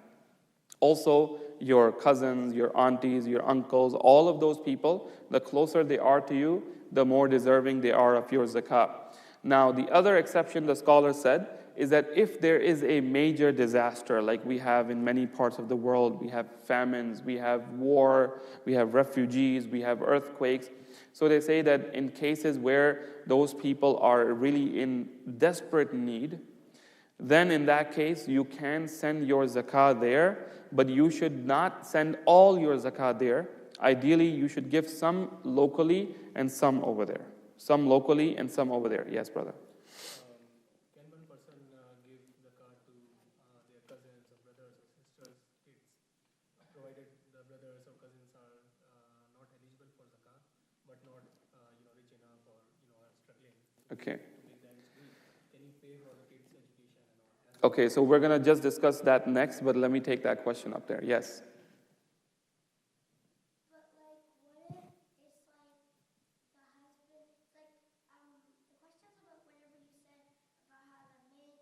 Also, your cousins, your aunties, your uncles, all of those people, the closer they are to you, the more deserving they are of your zakah. Now, the other exception the scholar said is that if there is a major disaster, like we have in many parts of the world, we have famines, we have war, we have refugees, we have earthquakes. So they say that in cases where those people are really in desperate need, then in that case, you can send your zakah there, but you should not send all your zakah there. Ideally, you should give some locally and some over there. Some locally and some over there. Yes, brother.
Can one person give zakah to their cousins or brothers or sisters, kids, provided the brothers or cousins are not eligible for zakah, but not rich enough or are struggling
Okay.
to make the ends meet? Can you pay for the kids' education and all?
Okay, so we're going to just discuss that next, but let me take that question up there. Yes.
But what if it's the husband, the questions about whenever you said about how the man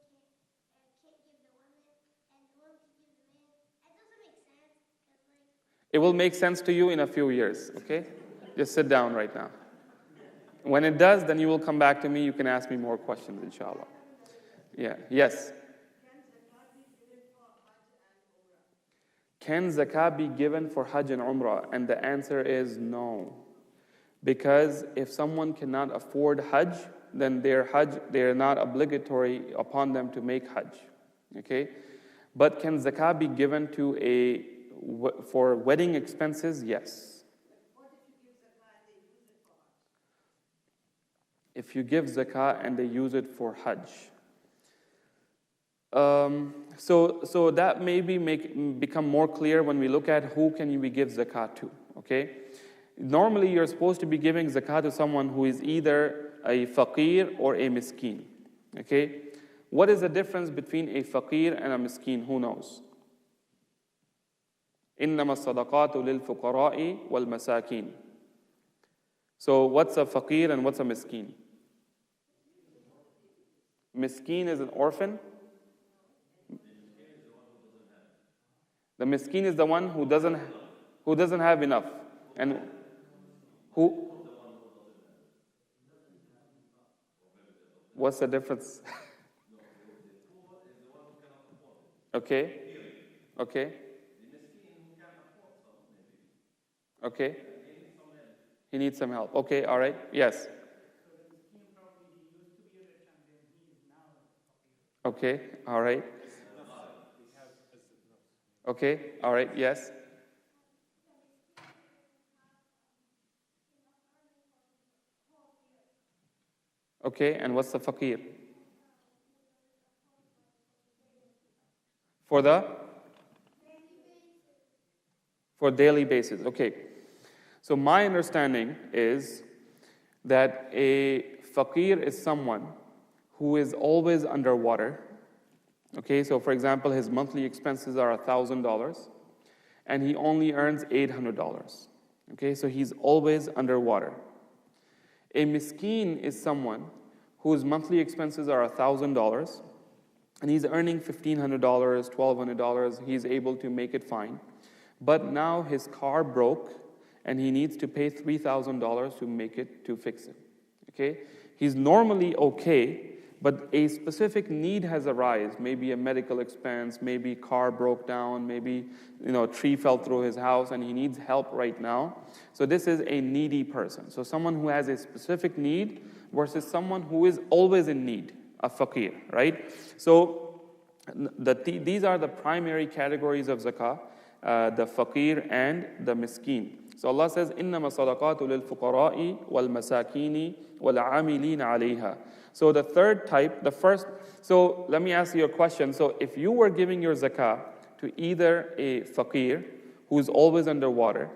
can't give the woman and the woman can give the man, that doesn't make sense because
It will make sense to you in a few years, okay? Just sit down right now. When it does, then you will come back to me. You can ask me more questions, inshallah. Yeah. Yes. Can zakah be given for Hajj and Umrah? And the answer is no. Because if someone cannot afford Hajj, then their Hajj, they are not obligatory upon them to make Hajj. Okay? But can zakah be given to a for wedding expenses, yes. If you give zakah and they use it for hajj. So that maybe become more clear when we look at who can we give zakah to, okay? Normally you're supposed to be giving zakah to someone who is either a faqir or a miskin, okay? What is the difference between a faqir and a miskin? Who knows? إِنَّمَا الصَّدَقَاتُ لِلْفُقَرَاءِ وَالْمَسَاكِينِ. So what's a faqir and what's a miskin? Miskin is an orphan. The miskin is the one who doesn't have enough. And who? What's the difference? Okay. Okay. Okay. He needs some help. Okay, all right. Yes. Okay, all right. Okay, all right, yes. Okay, and what's the faqir? For daily basis. Okay. So my understanding is that a faqir is someone who is always underwater. Okay, so for example, his monthly expenses are $1,000 and he only earns $800. Okay, so he's always underwater. A miskin is someone whose monthly expenses are $1,000 and he's earning $1,500, $1,200. He's able to make it fine. But now his car broke and he needs to pay $3,000 to fix it. Okay, he's normally okay, but a specific need has arisen, maybe a medical expense, maybe car broke down, maybe a tree fell through his house and he needs help right now. So this is a needy person. So someone who has a specific need versus someone who is always in need, a faqir, right? So these are the primary categories of zakah, the faqir and the miskin. So Allah says, إِنَّمَا صَدَقَاتُ لِلْفُقَرَاءِ وَالْمَسَاكِينِ وَالْعَامِلِينَ عَلَيْهَا. So the third type, so let me ask you a question. So if you were giving your zakah to either a faqir who is always underwater,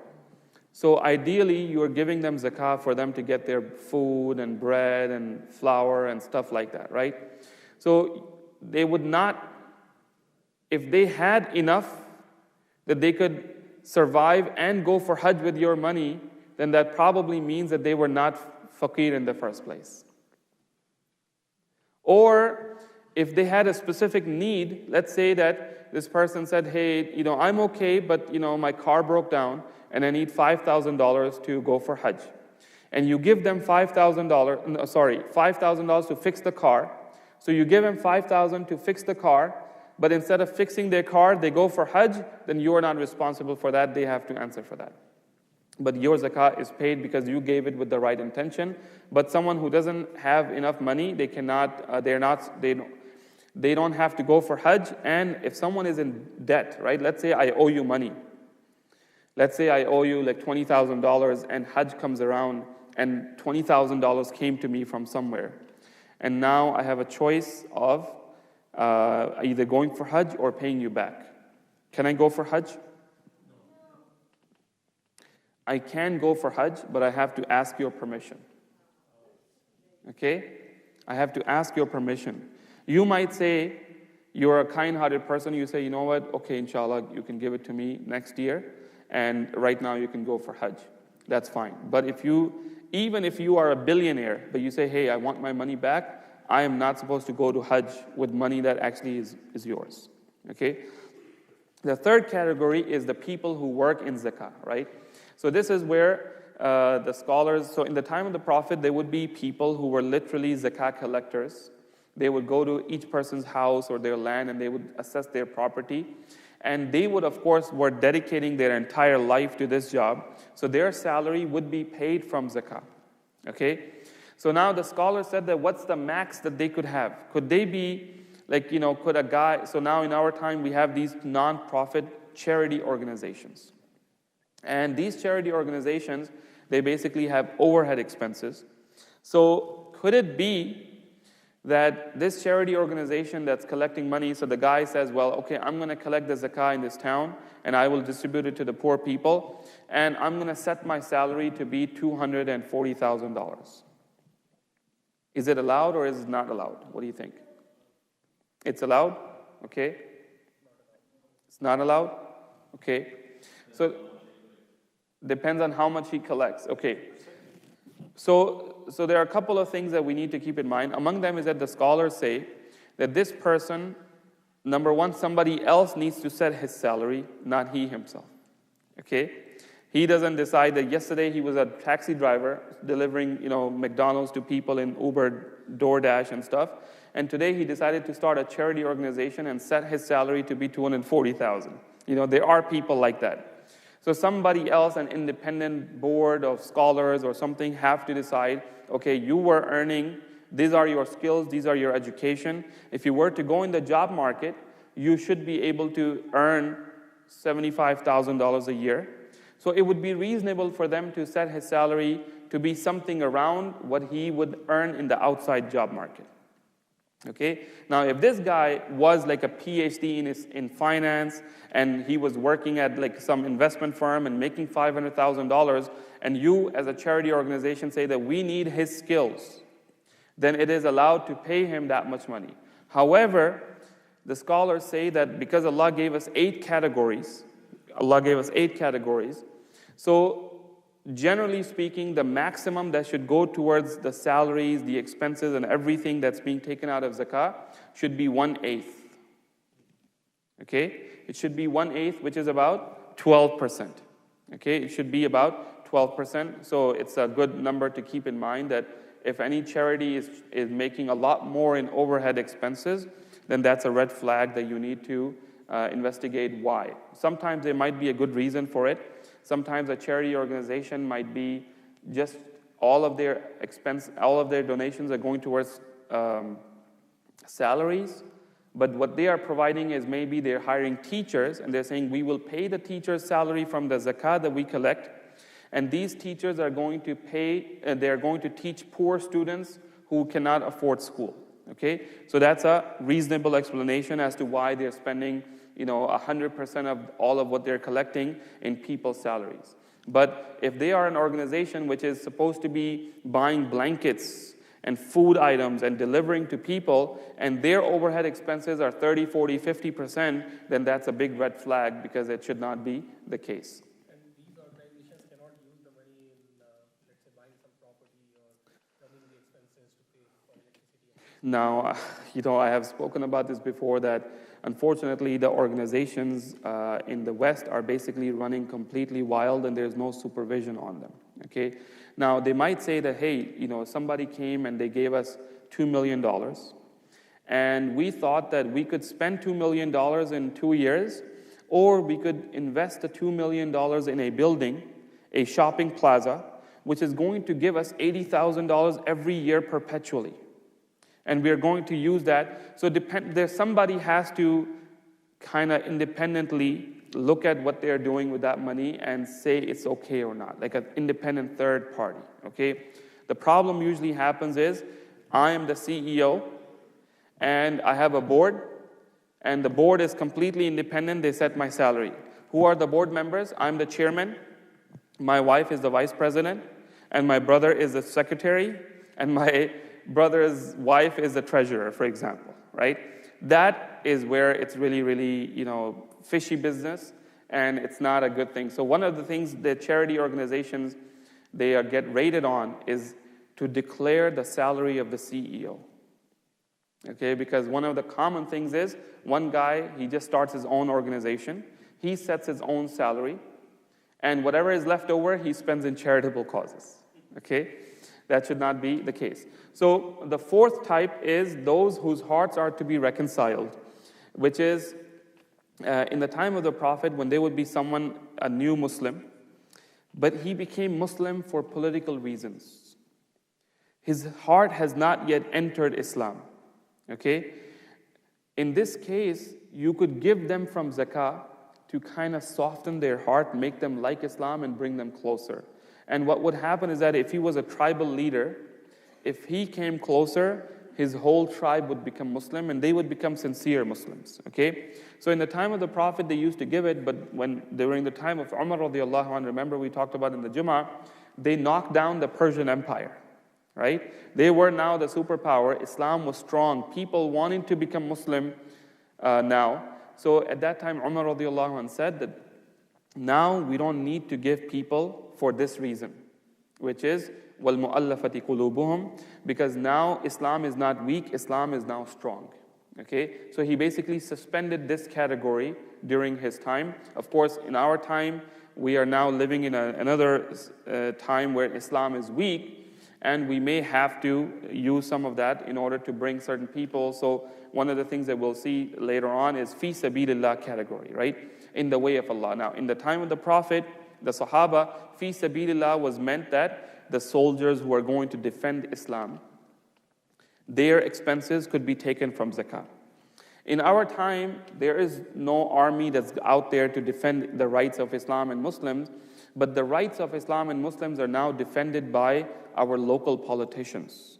so ideally you are giving them zakah for them to get their food and bread and flour and stuff like that, right? So they would not, if they had enough that they could survive and go for hajj with your money, then that probably means that they were not faqir in the first place. Or if they had a specific need, let's say that this person said, hey, I'm okay, but my car broke down and I need $5,000 to go for hajj. And you give them $5,000 to fix the car. So you give them $5,000 to fix the car, but instead of fixing their car, they go for hajj, then you are not responsible for that. They have to answer for that. But your zakah is paid because you gave it with the right intention. But someone who doesn't have enough money, they don't have to go for hajj. And if someone is in debt, right? Let's say I owe you money. Let's say I owe you like $20,000 and hajj comes around and $20,000 came to me from somewhere. And now I have a choice of either going for hajj or paying you back. Can I go for hajj? I can go for hajj, but I have to ask your permission. Okay? I have to ask your permission. You might say, you're a kind-hearted person, you say, you know what, okay, inshallah, you can give it to me next year, and right now you can go for hajj. That's fine. But even if you are a billionaire, but you say, hey, I want my money back, I am not supposed to go to hajj with money that actually is yours. Okay? The third category is the people who work in zakah, right? So this is where the scholars, so in the time of the Prophet, there would be people who were literally zakah collectors. They would go to each person's house or their land and they would assess their property. And they would, of course, were dedicating their entire life to this job. So their salary would be paid from zakah. Okay? So now the scholar said that what's the max that they could have? Could they be, could a guy, so now in our time we have these non-profit charity organizations. And these charity organizations, they basically have overhead expenses. So could it be that this charity organization that's collecting money, so the guy says, well, okay, I'm going to collect the zakah in this town, and I will distribute it to the poor people, and I'm going to set my salary to be $240,000. Is it allowed or is it not allowed? What do you think? It's allowed? Okay. It's not allowed? Okay. So, depends on how much he collects. Okay. So there are a couple of things that we need to keep in mind. Among them is that the scholars say that this person, number one, somebody else needs to set his salary, not he himself. Okay? He doesn't decide that yesterday he was a taxi driver delivering, McDonald's to people in Uber, DoorDash and stuff, and today he decided to start a charity organization and set his salary to be $240,000. There are people like that. So somebody else, an independent board of scholars or something, have to decide, okay, you were earning, these are your skills, these are your education. If you were to go in the job market, you should be able to earn $75,000 a year. So it would be reasonable for them to set his salary to be something around what he would earn in the outside job market. Okay? Now, if this guy was like a PhD in finance and he was working at like some investment firm and making $500,000, and you as a charity organization say that we need his skills, then it is allowed to pay him that much money. However, the scholars say that because Allah gave us 8 categories, so generally speaking, the maximum that should go towards the salaries, the expenses, and everything that's being taken out of zakah should be 1/8. Okay? It should be 1/8, which is about 12%. Okay? It should be about 12%. So it's a good number to keep in mind that if any charity is making a lot more in overhead expenses, then that's a red flag that you need to investigate why. Sometimes there might be a good reason for it. Sometimes a charity organization might be just all of their donations are going towards salaries, but what they are providing is maybe they're hiring teachers and they're saying we will pay the teacher's salary from the zakah that we collect, and these teachers are going to they're going to teach poor students who cannot afford school. Okay, so that's a reasonable explanation as to why they're spending 100% of all of what they're collecting in people's salaries. But if they are an organization which is supposed to be buying blankets and food items and delivering to people, and their overhead expenses are 30, 40, 50%, then that's a big red flag because it should not be the case.
And these organizations cannot use the money in, let's say, buying some property or running the expenses to pay for electricity.
Now, I have spoken about this before that unfortunately the organizations in the West are basically running completely wild and there's no supervision on them. Okay? Now, they might say that, hey, somebody came and they gave us $2 million and we thought that we could spend $2 million in 2 years, or we could invest the $2 million in a building, a shopping plaza, which is going to give us $80,000 every year perpetually. And we are going to use that. So somebody has to kind of independently look at what they're doing with that money and say it's okay or not, like an independent third party, okay? The problem usually happens is, I am the CEO, and I have a board, and the board is completely independent, they set my salary. Who are the board members? I'm the chairman, my wife is the vice president, and my brother is the secretary, and my brother's wife is the treasurer, for example, right? That is where it's really, really, fishy business, and it's not a good thing. So one of the things that charity organizations, they get rated on is to declare the salary of the CEO. Okay, because one of the common things is, one guy, he just starts his own organization, he sets his own salary, and whatever is left over, he spends in charitable causes. Okay? That should not be the case. So the fourth type is those whose hearts are to be reconciled, which is in the time of the Prophet when there would be someone, a new Muslim, but he became Muslim for political reasons. His heart has not yet entered Islam. Okay? In this case, you could give them from zakah to kind of soften their heart, make them like Islam and bring them closer. And what would happen is that if he was a tribal leader, if he came closer, his whole tribe would become Muslim and they would become sincere Muslims. Okay? So in the time of the Prophet, they used to give it, but during the time of Umar radiallahu anhu, remember we talked about in the Jummah, they knocked down the Persian Empire. Right? They were now the superpower. Islam was strong. People wanting to become Muslim now. So at that time, Umar radiallahu anhu said that now we don't need to give people for this reason, which is وَالْمُؤَلَّفَةِ قُلُوبُهُمْ, because now Islam is not weak, Islam is now strong. Okay? So he basically suspended this category during his time. Of course, in our time, we are now living in another time where Islam is weak, and we may have to use some of that in order to bring certain people. So one of the things that we'll see later on is fi sabilillah category, right? In the way of Allah. Now, in the time of the Prophet, the Sahaba, fi sabilillah was meant that the soldiers who are going to defend Islam, their expenses could be taken from zakah. In our time, there is no army that's out there to defend the rights of Islam and Muslims, but the rights of Islam and Muslims are now defended by our local politicians.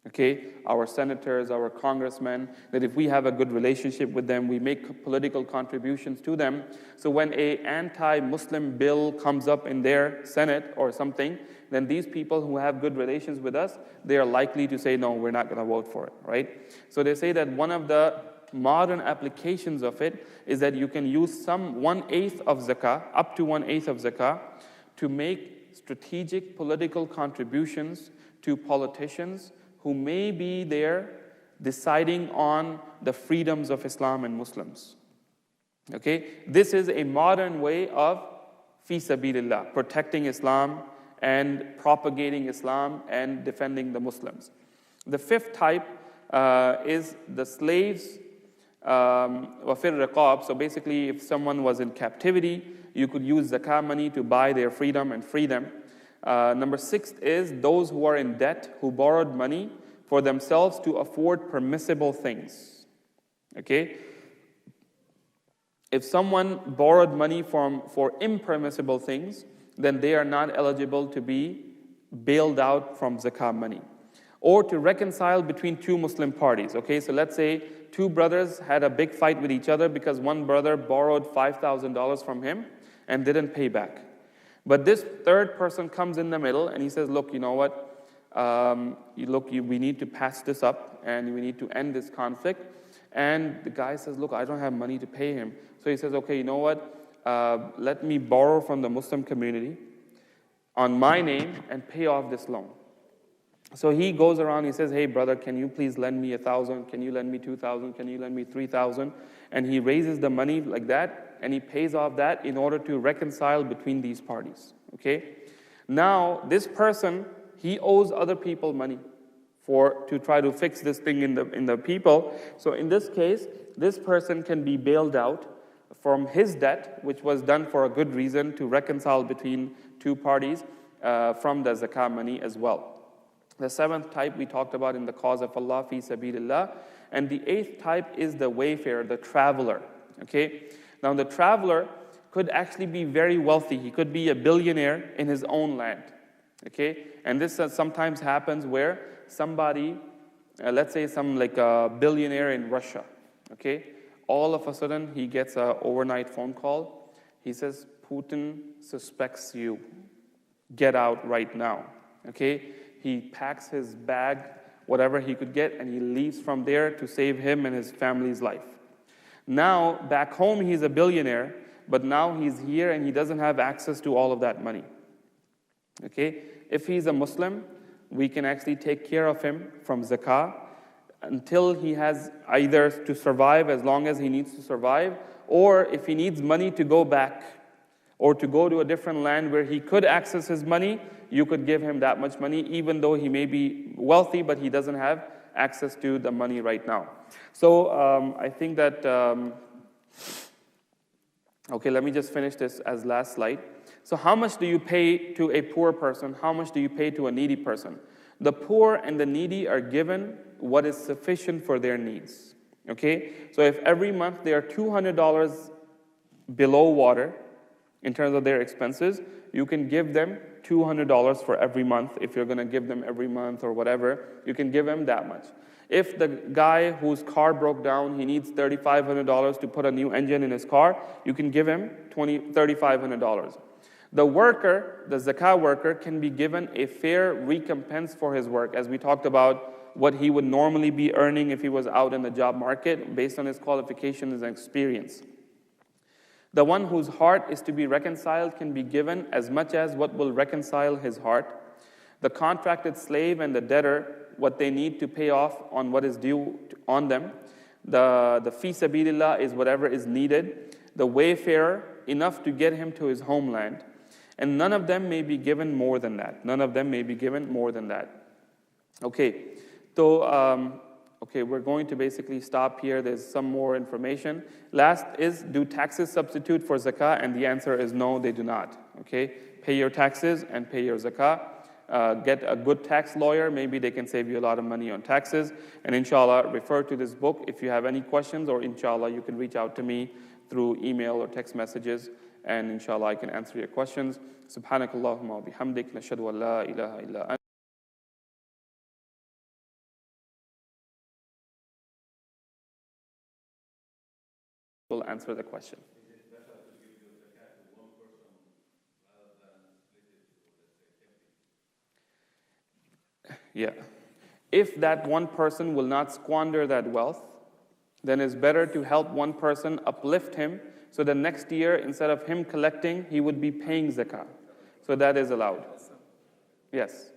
Okay, our senators, our congressmen, that if we have a good relationship with them, we make political contributions to them. So when an anti-Muslim bill comes up in their Senate or something, then these people who have good relations with us, they are likely to say, no, we're not going to vote for it, right? So they say that one of the modern applications of it is that you can use some 1/8 of zakah, up to 1/8 of zakah, to make strategic political contributions to politicians who may be there deciding on the freedoms of Islam and Muslims. Okay? This is a modern way of fi sabilillah, protecting Islam and propagating Islam and defending the Muslims. The fifth type is the slaves, wafir riqab. So basically, if someone was in captivity, you could use zakah money to buy their freedom and free them. Number 6 is those who are in debt, who borrowed money for themselves to afford permissible things. Okay? If someone borrowed money for impermissible things, then they are not eligible to be bailed out from zakah money. Or to reconcile between two Muslim parties. Okay, so let's say two brothers had a big fight with each other because one brother borrowed $5,000 from him and didn't pay back. But this third person comes in the middle and he says, look, you know what? We need to patch this up and we need to end this conflict. And the guy says, look, I don't have money to pay him. So he says, okay, you know what? Let me borrow from the Muslim community on my name and pay off this loan. So he goes around, he says, hey brother, can you please lend me 1,000? Can you lend me 2,000? Can you lend me 3,000? And he raises the money like that, and he pays off that in order to reconcile between these parties. Okay? Now, this person, he owes other people money to try to fix this thing in the people. So in this case, this person can be bailed out from his debt, which was done for a good reason to reconcile between two parties, from the zakah money as well. The 7th type we talked about in the cause of Allah, fi sabilillah. And the 8th type is the wayfarer, the traveler. Okay? Now the traveler could actually be very wealthy. He could be a billionaire in his own land. Okay? And this sometimes happens where somebody, let's say some like a billionaire in Russia. Okay? All of a sudden he gets an overnight phone call. He says, Putin suspects you. Get out right now. Okay? He packs his bag, whatever he could get, and he leaves from there to save him and his family's life. Now, back home, he's a billionaire, but now he's here and he doesn't have access to all of that money. Okay? If he's a Muslim, we can actually take care of him from zakah until he has either to survive as long as he needs to survive, or if he needs money to go back or to go to a different land where he could access his money, you could give him that much money, even though he may be wealthy, but he doesn't have access to the money right now. So I think that, okay, let me just finish this as last slide. So how much do you pay to a poor person? How much do you pay to a needy person? The poor and the needy are given what is sufficient for their needs. Okay? So if every month they are $200 below water in terms of their expenses, you can give them $200 for every month. If you're going to give them every month or whatever, you can give them that much. If the guy whose car broke down, he needs $3,500 to put a new engine in his car, you can give him $3,500. The worker, the zakah worker, can be given a fair recompense for his work, as we talked about what he would normally be earning if he was out in the job market based on his qualifications and experience. The one whose heart is to be reconciled can be given as much as what will reconcile his heart. The contracted slave and the debtor, what they need to pay off on what is due on them. The fi sabilillah is whatever is needed. The wayfarer, enough to get him to his homeland. And none of them may be given more than that. None of them may be given more than that. Okay, so we're going to basically stop here. There's some more information. Last is, do taxes substitute for zakah? And the answer is no, they do not. Okay, pay your taxes and pay your zakah. Get a good tax lawyer. Maybe they can save you a lot of money on taxes. And inshallah, refer to this book if you have any questions, or inshallah, you can reach out to me through email or text messages. And inshallah, I can answer your questions. Subhanakallahumma wa bihamdik, nashhadu an la ilaha illa anta. Will answer the question. Yeah. If that one person will not squander that wealth, then it's better to help one person, uplift him, so the next year, instead of him collecting, he would be paying zakah. So that is allowed. Yes.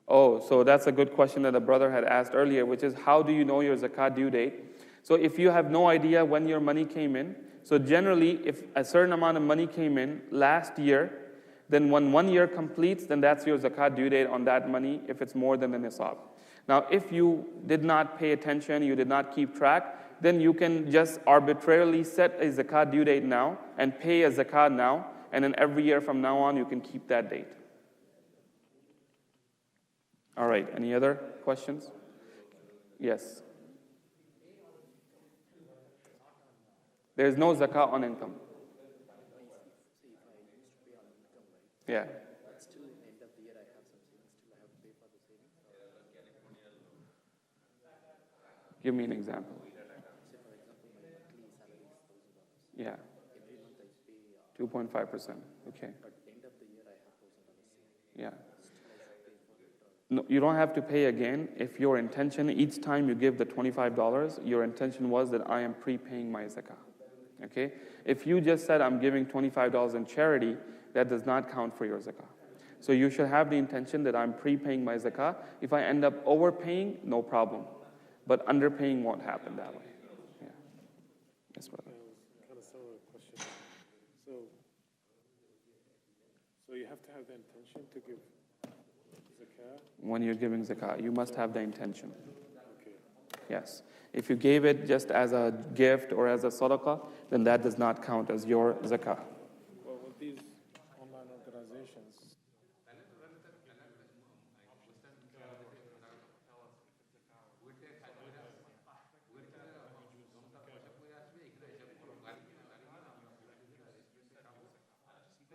Oh, so that's a good question that a brother had asked earlier, which is, how do you know your zakah due date? So if you have no idea when your money came in, so generally, if a certain amount of money came in last year, then when 1 year completes, then that's your zakah due date on that money, if it's more than the nisab. Now, if you did not pay attention, you did not keep track, then you can just arbitrarily set a zakah due date now and pay a zakah now, and then every year from now on, you can keep that date. All right, any other questions? Yes. There is no zakah on income. Yeah. Give me an example. Yeah. 2.5%. Okay. Yeah. No, you don't have to pay again if your intention, each time you give the $25, your intention was that I am prepaying my zakah. Okay? If you just said I'm giving $25 in charity, that does not count for your zakah. So you should have the intention that I'm prepaying my zakah. If I end up overpaying, no problem. But underpaying won't happen that way. Yeah. Yes, brother.
Kind of similar question. So you have to have the intention to give zakah?
When you're giving zakah, you must have the intention.
Okay.
Yes. If you gave it just as a gift or as a sadaqah, then that does not count as your zakah.
Well, with these online organizations,